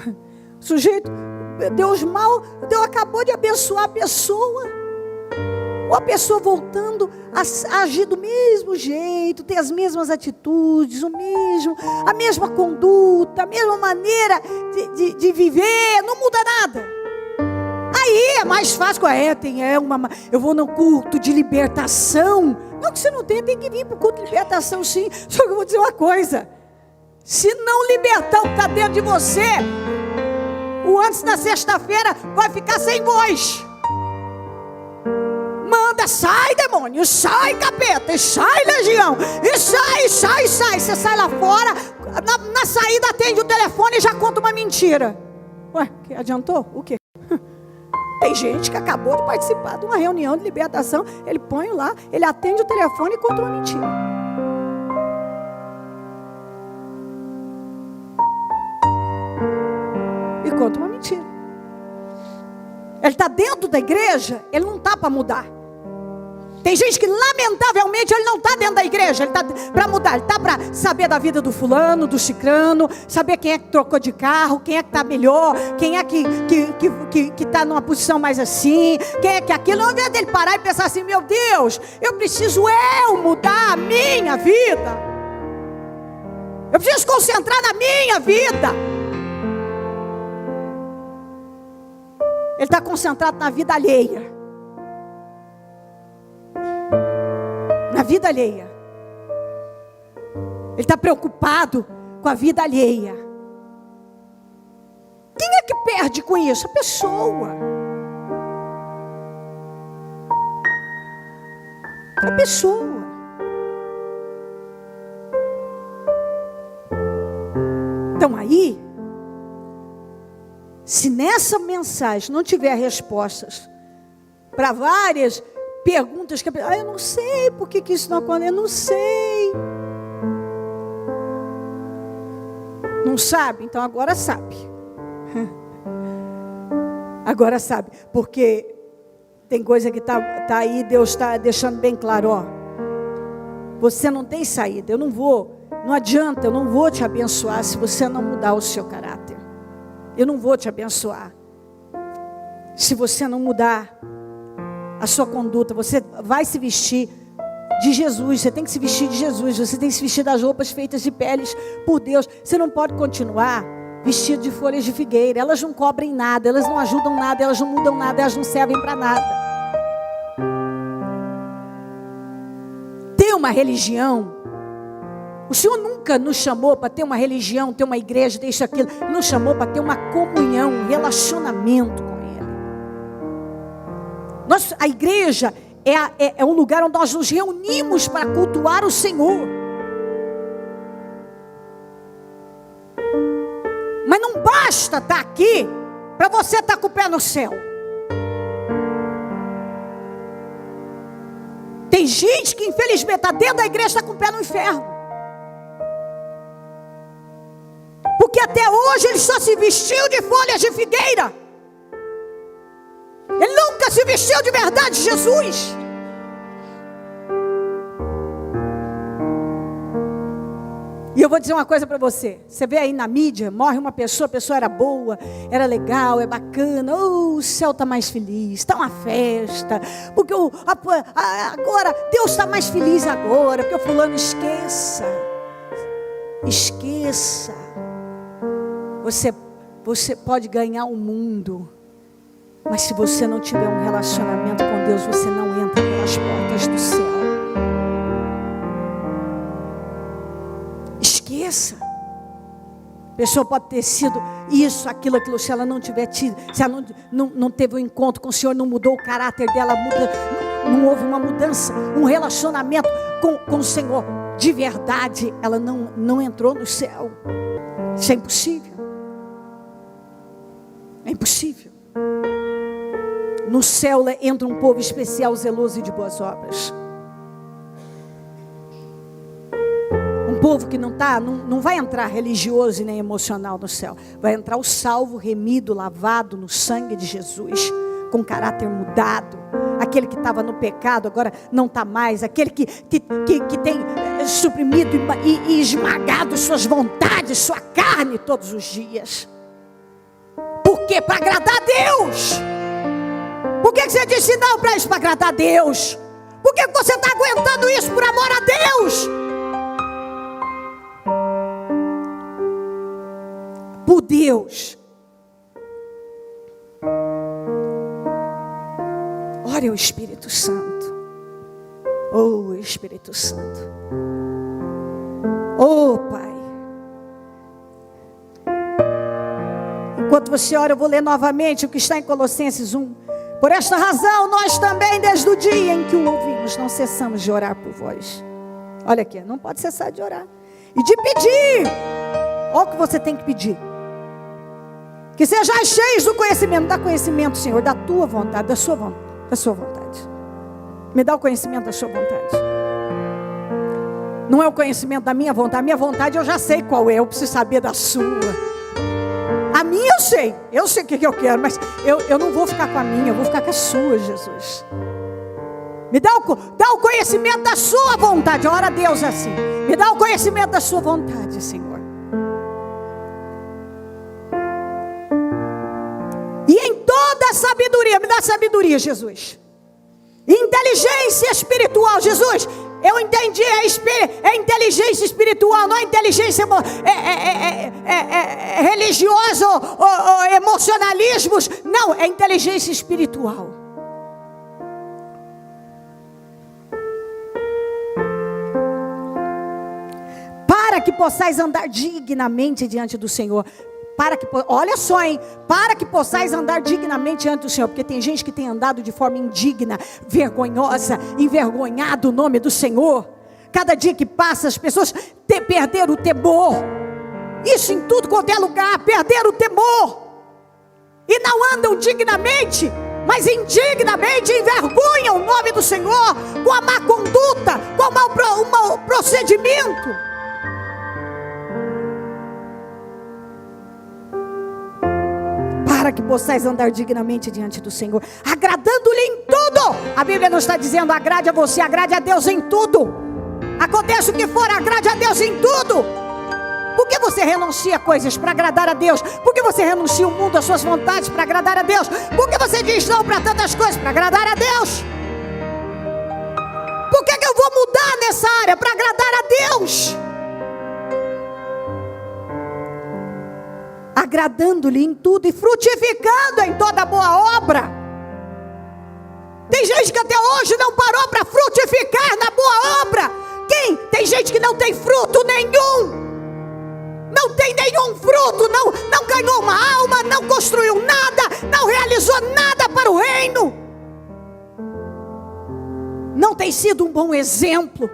sujeito, Deus acabou de abençoar a pessoa. Ou a pessoa voltando a agir do mesmo jeito, ter as mesmas atitudes, a mesma conduta, a mesma maneira de viver, não muda nada. Aí é mais fácil, eu vou no culto de libertação. Não que você não tem que vir para o culto de libertação, sim. Só que eu vou dizer uma coisa: se não libertar o que está dentro de você, o antes da sexta-feira vai ficar sem voz. Manda, sai demônio, sai capeta, sai legião, e sai. Você sai lá fora, na saída atende o telefone e já conta uma mentira. Ué, que adiantou? O quê? Tem gente que acabou de participar de uma reunião de libertação, ele põe lá, ele atende o telefone e conta uma mentira. E conta uma mentira. Ele está dentro da igreja, ele não está para mudar. Tem gente que, lamentavelmente, ele não está dentro da igreja. Ele está para mudar. Ele está para saber da vida do fulano, do cicrano, saber quem é que trocou de carro, quem é que está melhor, quem é que está numa posição mais assim, quem é que aquilo. Ao invés dele parar e pensar assim, meu Deus, eu preciso mudar a minha vida. Eu preciso concentrar na minha vida. Ele está concentrado na vida alheia. Na vida alheia. Ele está preocupado com a vida alheia. Quem é que perde com isso? A pessoa. A pessoa. Então aí, se nessa mensagem não tiver respostas para várias perguntas que eu não sei por que isso não acontece, eu não sei. Não sabe? Então agora sabe. Agora sabe, porque tem coisa que tá aí, Deus está deixando bem claro, ó. Você não tem saída, não adianta, eu não vou te abençoar se você não mudar o seu caráter. Eu não vou te abençoar se você não mudar a sua conduta. Você vai se vestir de Jesus, você tem que se vestir de Jesus, você tem que se vestir das roupas feitas de peles por Deus. Você não pode continuar vestido de folhas de figueira. Elas não cobrem nada, elas não ajudam nada, elas não mudam nada, elas não servem para nada. Ter uma religião, o Senhor nunca nos chamou para ter uma religião, ter uma igreja, deixa aquilo. Ele nos chamou para ter uma comunhão, um relacionamento com Ele. A igreja é um lugar onde nós nos reunimos para cultuar o Senhor. Mas não basta estar aqui para você estar com o pé no céu. Tem gente que infelizmente está dentro da igreja, está com o pé no inferno. Porque até hoje ele só se vestiu de folhas de figueira. Ele nunca se vestiu de verdade, Jesus. E eu vou dizer uma coisa para você. Você vê aí na mídia, morre uma pessoa, a pessoa era boa, era legal, é bacana. O céu está mais feliz, está uma festa. Porque agora, Deus está mais feliz agora. Porque o fulano esqueça. Você pode ganhar o mundo, mas se você não tiver um relacionamento com Deus, você não entra pelas portas do céu. Esqueça. A pessoa pode ter sido isso, aquilo, se ela não tiver tido, se ela não teve um encontro com o Senhor, não mudou o caráter dela, não houve uma mudança, um relacionamento com o Senhor de verdade, ela não entrou no céu. Isso é impossível. É impossível. No céu entra um povo especial, zeloso e de boas obras. Um povo que não vai entrar religioso e nem emocional no céu. Vai entrar o salvo, remido, lavado no sangue de Jesus, com caráter mudado. Aquele que estava no pecado agora não está mais. Aquele que tem suprimido e esmagado suas vontades, sua carne todos os dias. Por quê? Para agradar a Deus. Por que você disse não para isso? Para agradar a Deus. Por que você está aguentando isso por amor a Deus? Por Deus. Ore ao Espírito Santo. Oh, Espírito Santo. Oh, Pai. Enquanto você ora, eu vou ler novamente o que está em Colossenses 1. Por esta razão, nós também, desde o dia em que o ouvimos, não cessamos de orar por vós. Olha aqui, não pode cessar de orar. E de pedir. Olha o que você tem que pedir. Que sejais cheios do conhecimento. Dá conhecimento, Senhor, da tua vontade, da sua vontade. Me dá o conhecimento da sua vontade. Não é o conhecimento da minha vontade. A minha vontade eu já sei qual é. Eu preciso saber da sua. A minha eu sei o que eu quero, mas eu não vou ficar com a minha, eu vou ficar com a sua, Jesus. Me dá o conhecimento da sua vontade. Ora a Deus assim. Me dá o conhecimento da sua vontade, Senhor. E em toda a sabedoria, me dá sabedoria, Jesus. Inteligência espiritual, Jesus. Eu entendi, é inteligência espiritual, não é inteligência religiosa ou emocionalismos. Não, é inteligência espiritual. Para que possais andar dignamente diante do Senhor. Olha só, hein? Para que possais andar dignamente diante do Senhor. Porque tem gente que tem andado de forma indigna, vergonhosa, envergonhado o nome do Senhor. Cada dia que passa, as pessoas perderam o temor. Isso em tudo quanto é lugar, perderam o temor. E não andam dignamente, mas indignamente envergonham o nome do Senhor, com a má conduta, com o mau procedimento. Para que possais andar dignamente diante do Senhor, agradando-lhe em tudo. A Bíblia não está dizendo agrade a você, agrade a Deus em tudo. Acontece o que for, agrade a Deus em tudo. Por que você renuncia a coisas para agradar a Deus? Por que você renuncia o mundo, as suas vontades para agradar a Deus? Por que você diz não para tantas coisas para agradar a Deus? Por que eu vou mudar nessa área para agradar a Deus? Agradando-lhe em tudo e frutificando em toda boa obra. Tem gente que até hoje não parou para frutificar na boa obra. Tem gente que não tem fruto nenhum. Não tem nenhum fruto, não ganhou uma alma, não construiu nada, não realizou nada para o reino. Não tem sido um bom exemplo.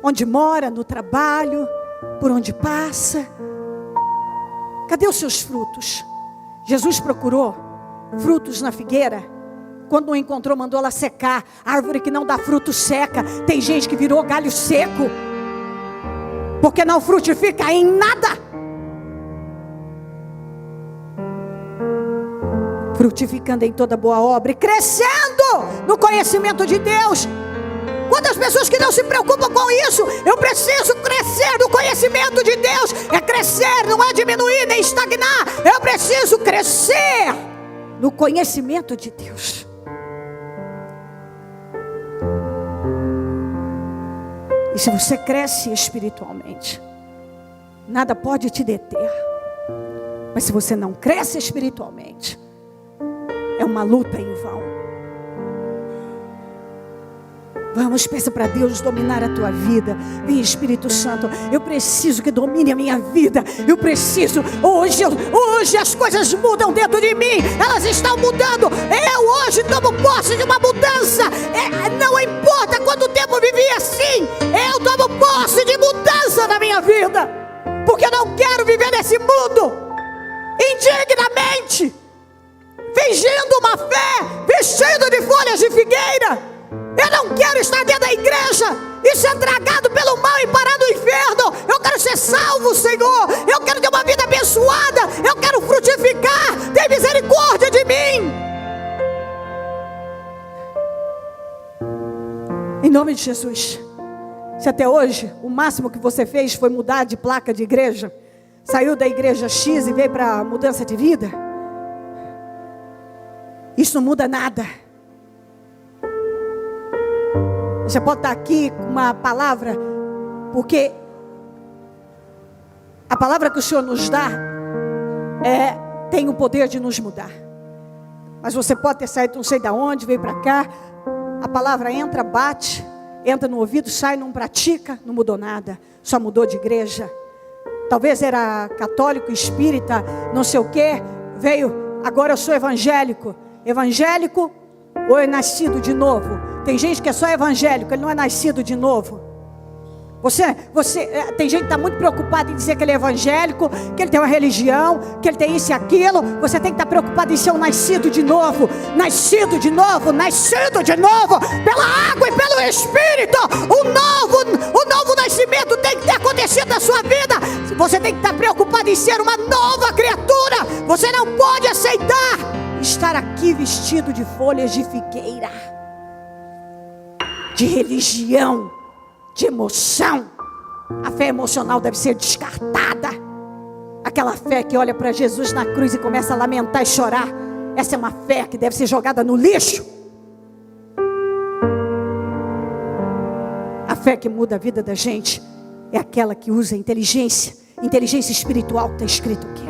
Onde mora, no trabalho, por onde passa. Cadê os seus frutos? Jesus procurou frutos na figueira. Quando não encontrou, mandou ela secar. A árvore que não dá fruto seca. Tem gente que virou galho seco, porque não frutifica em nada. Frutificando em toda boa obra e crescendo no conhecimento de Deus. Quantas pessoas que não se preocupam com isso? Eu preciso crescer no conhecimento de Deus. É crescer, não é diminuir nem estagnar. Eu preciso crescer no conhecimento de Deus. E se você cresce espiritualmente, nada pode te deter. Mas se você não cresce espiritualmente, é uma luta em vão. Vamos, peça para Deus dominar a tua vida. Vem, Espírito Santo, eu preciso que domine a minha vida. Eu preciso, hoje as coisas mudam dentro de mim. Elas estão mudando. Eu hoje tomo posse de uma mudança. Não importa quanto tempo vivi assim, eu tomo posse de mudança na minha vida. Porque eu não quero viver nesse mundo indignamente, fingindo uma fé, vestido de folhas de figueira. Eu não quero estar dentro da igreja e ser tragado pelo mal e parar no inferno. Eu quero ser salvo, Senhor. Eu quero ter uma vida abençoada. Eu quero frutificar. Tem misericórdia de mim. Em nome de Jesus. Se até hoje o máximo que você fez foi mudar de placa de igreja, saiu da igreja X e veio para a mudança de vida, isso não muda nada. Você pode estar aqui com uma palavra, porque a palavra que o Senhor nos dá tem o poder de nos mudar. Mas você pode ter saído não sei de onde, veio para cá, a palavra entra, bate, entra no ouvido, sai, não pratica, não mudou nada, só mudou de igreja. Talvez era católico, espírita, não sei o que, veio, agora eu sou evangélico. Evangélico ou é nascido de novo? Tem gente que é só evangélico, ele não é nascido de novo. Tem gente que está muito preocupada em dizer que ele é evangélico, que ele tem uma religião, que ele tem isso e aquilo. Você tem que estar preocupado em ser um nascido de novo. Nascido de novo, nascido de novo, pela água e pelo Espírito. O novo nascimento tem que ter acontecido na sua vida. Você tem que estar preocupado em ser uma nova criatura. Você não pode aceitar estar aqui vestido de folhas de figueira. de religião, de emoção. A fé emocional deve ser descartada. Aquela fé que olha para Jesus na cruz e começa a lamentar e chorar, essa é uma fé que deve ser jogada no lixo. A fé que muda a vida da gente é aquela que usa inteligência espiritual, que está escrito aqui,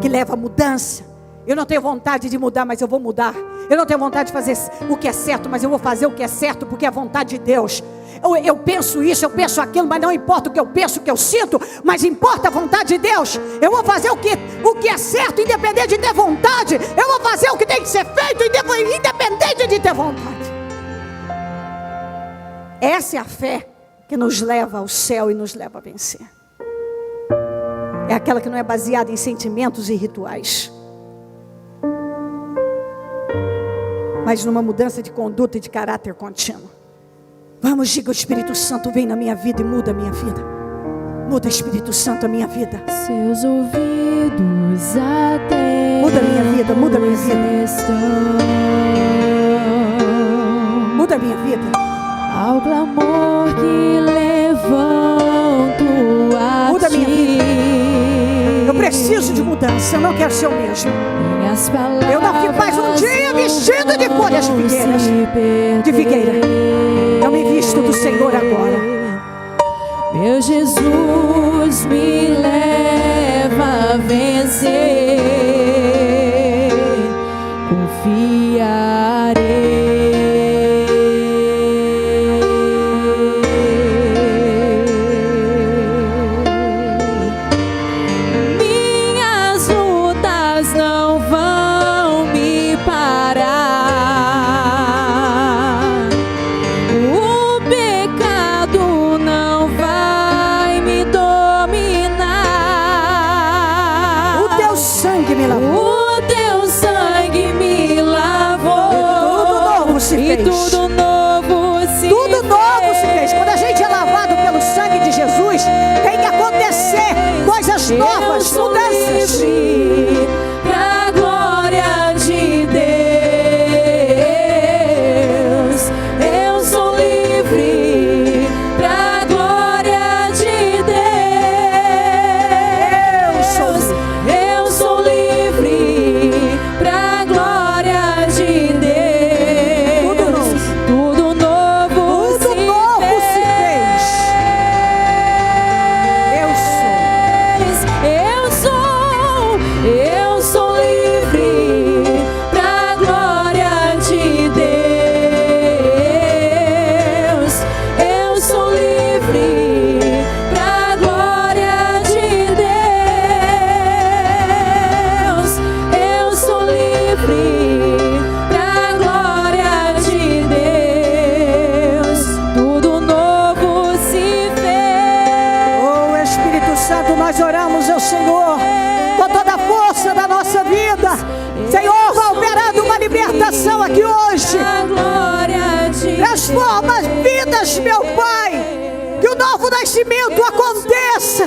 que leva a mudança. Eu não tenho vontade de mudar, mas eu vou mudar. Eu não tenho vontade de fazer o que é certo, mas eu vou fazer o que é certo, porque é a vontade de Deus. Eu penso isso, eu penso aquilo, mas não importa o que eu penso, o que eu sinto, mas importa a vontade de Deus. Eu vou fazer o que é certo, independente de ter vontade. Eu vou fazer o que tem que ser feito, independente de ter vontade. Essa é a fé que nos leva ao céu e nos leva a vencer. É aquela que não é baseada em sentimentos e rituais, mas numa mudança de conduta e de caráter contínuo. Vamos, diga: o Espírito Santo vem na minha vida e muda a minha vida. Muda, Espírito Santo, a minha vida. Seus ouvidos até muda a minha vida, muda a minha vida. Muda a minha vida. Ao clamor que levanto a muda a minha vida. Eu ti. preciso de mudança, eu não quero ser o mesmo. Minhas palavras Eu não fico mais um dia vestido de folhas de figueira. Eu me visto do Senhor agora. Meu Jesus me leva a vencer. Confiarei. Minhas lutas não vão me parar. O pecado não vai me dominar. O teu sangue me lavou. O teu sangue me lavou. E tudo novo se fez. Tudo novo se fez. Quando a gente é lavado pelo sangue de Jesus, tem que acontecer coisas novas, mudanças. Pra glória de Deus, eu sou livre. Pra glória de Deus, eu sou livre. Pra glória de Deus, tudo novo se fez. Eu sou livre. Pra glória de Deus, eu sou livre. Pra glória de Deus, eu sou livre. Pra glória de Deus, tudo novo se fez. Oh, Espírito Santo, nós oramos ao Senhor com toda a força da nossa vida. Senhor, vai operando uma libertação aqui hoje. Pra glória de Transforma as vidas, meu Pai. Que o novo nascimento aconteça.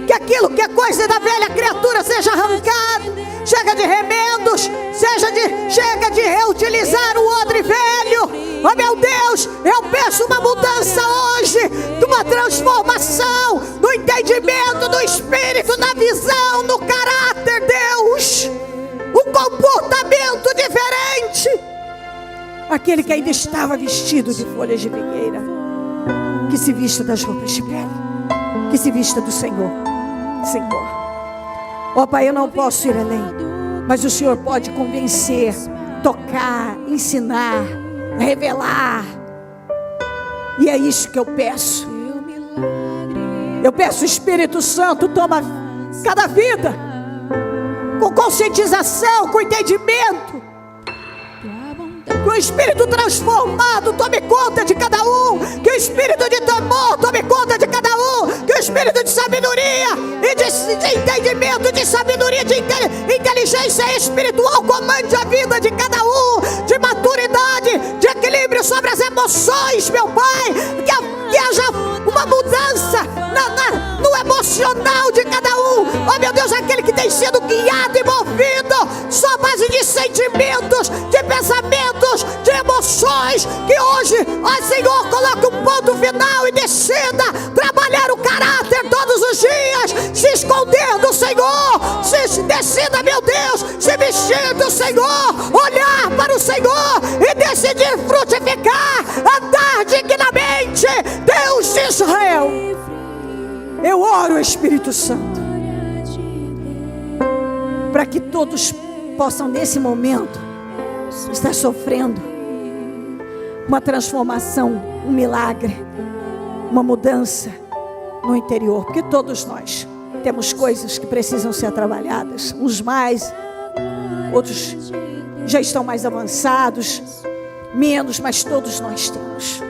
Que aquilo que é coisa da velha criatura seja arrancado. Chega de remendos. Chega de reutilizar o odre velho. Oh, meu Deus, eu peço uma mudança hoje. De uma transformação no entendimento do espírito, na visão, no caráter, Deus. Um comportamento diferente. Aquele que ainda estava vestido de folhas de figueira, que se vista das roupas de pele, que se vista do Senhor. Senhor, ó Pai, eu não posso ir além, mas o Senhor pode convencer, tocar, ensinar, revelar. E é isso que eu peço. Eu peço, Espírito Santo, toma cada vida com conscientização, com entendimento. Que o Espírito transformado tome conta de cada um. Que o Espírito de temor tome conta de cada um. Que o Espírito de sabedoria e de entendimento, de sabedoria, de inteligência espiritual comande a vida de cada um. De maturidade, de equilíbrio sobre as emoções, meu Pai. Que haja uma mudança no emocional de cada um. Oh, meu Deus, aquele que tem sido guiado e movido só à base de sentimentos, de pensamentos, de emoções, que hoje, ó Senhor, coloque um ponto final e decida trabalhar o caráter todos os dias, se esconder do Senhor, decida, meu Deus, se vestir do Senhor, olhar para o Senhor e decidir frutificar, andar dignamente. Deus de Israel, eu oro, Espírito Santo, para que todos possam nesse momento estar sofrendo uma transformação, um milagre, uma mudança no interior, porque todos nós temos coisas que precisam ser trabalhadas, uns mais, outros já estão mais avançados, menos, mas todos nós temos.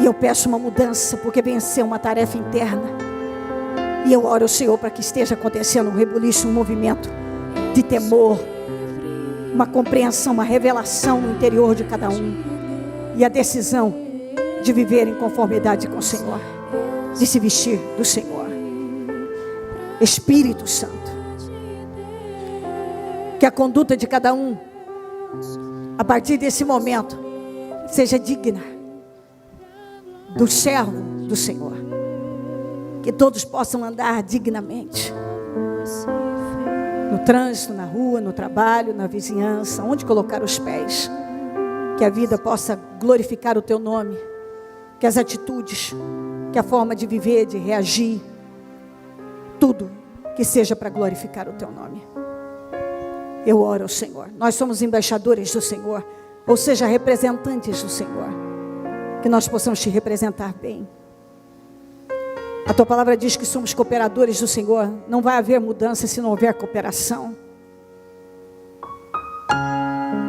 E eu peço uma mudança, porque vencer uma tarefa interna. E eu oro ao Senhor para que esteja acontecendo um rebuliço, um movimento de temor, uma compreensão, uma revelação no interior de cada um. E a decisão de viver em conformidade com o Senhor, de se vestir do Senhor. Espírito Santo, que a conduta de cada um, a partir desse momento, seja digna do servo do Senhor. Que todos possam andar dignamente, no trânsito, na rua, no trabalho, na vizinhança, onde colocar os pés. Que a vida possa glorificar o teu nome, que as atitudes, que a forma de viver, de reagir, tudo que seja para glorificar o teu nome. Eu oro ao Senhor. Nós somos embaixadores do Senhor, ou seja, representantes do Senhor. Que nós possamos te representar bem. A tua palavra diz que somos cooperadores do Senhor. Não vai haver mudança se não houver cooperação.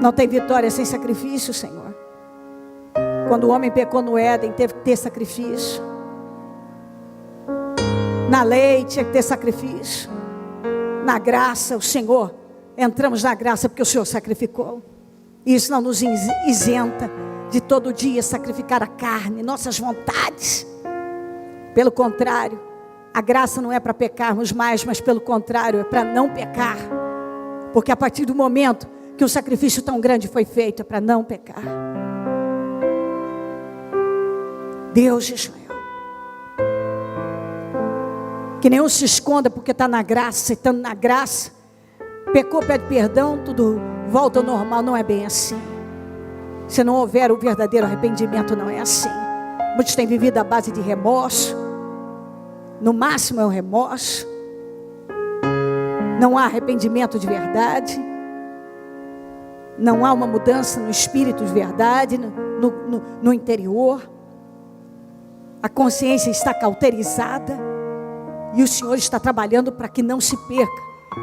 Não tem vitória sem sacrifício, Senhor. Quando o homem pecou no Éden, teve que ter sacrifício. Na lei tinha que ter sacrifício. Na graça, o Senhor, entramos na graça porque o Senhor sacrificou. E isso não nos isenta de todo dia sacrificar a carne, nossas vontades. Pelo contrário, a graça não é para pecarmos mais, mas pelo contrário, é para não pecar. Porque a partir do momento que um sacrifício tão grande foi feito, é para não pecar. Deus de Israel, que nenhum se esconda porque está na graça, e estando na graça, pecou, pede perdão, tudo volta ao normal. Não é bem assim. Se não houver o verdadeiro arrependimento, não é assim. Muitos têm vivido à base de remorso. No máximo é o remorso. Não há arrependimento de verdade. Não há uma mudança no espírito de verdade, no interior. A consciência está cauterizada. E o Senhor está trabalhando para que não se perca,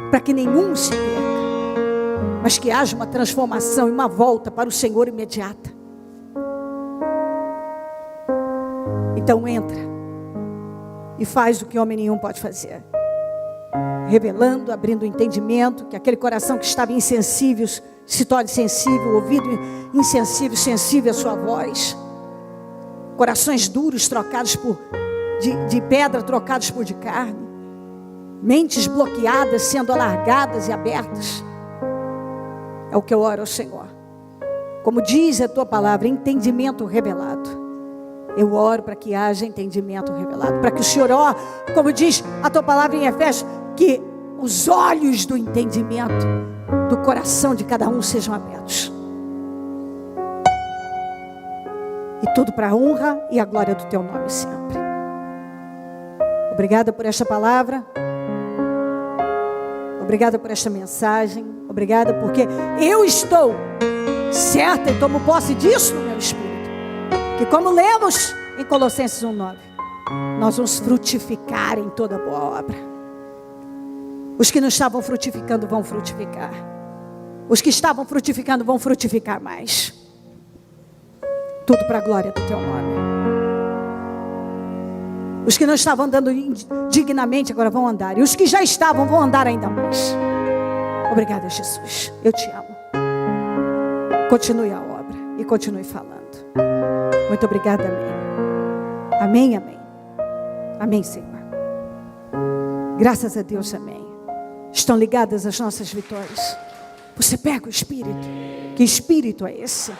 para que nenhum se perca, mas que haja uma transformação e uma volta para o Senhor imediata. Então entra e faz o que homem nenhum pode fazer, revelando, abrindo o entendimento, que aquele coração que estava insensível se torne sensível, o ouvido insensível, sensível à sua voz, corações duros trocados de pedra trocados por de carne, mentes bloqueadas sendo alargadas e abertas. É o que eu oro ao Senhor. Como diz a tua palavra, entendimento revelado. Eu oro para que haja entendimento revelado, para que o Senhor, como diz a tua palavra em Efésios, que os olhos do entendimento do coração de cada um sejam abertos. E tudo para a honra e a glória do teu nome sempre. Obrigada por esta palavra. Obrigada por esta mensagem. Obrigada porque eu estou certa e tomo posse disso no meu espírito. Que como lemos em Colossenses 1:9, nós vamos frutificar em toda boa obra. Os que não estavam frutificando vão frutificar. Os que estavam frutificando vão frutificar mais. Tudo para a glória do teu nome. Os que não estavam andando dignamente agora vão andar. E os que já estavam vão andar ainda mais. Obrigada, Jesus. Eu te amo. Continue a obra e continue falando. Muito obrigada, amém. Amém, amém. Amém, Senhor. Graças a Deus, amém. Estão ligadas as nossas vitórias. Você pega o Espírito. Que Espírito é esse?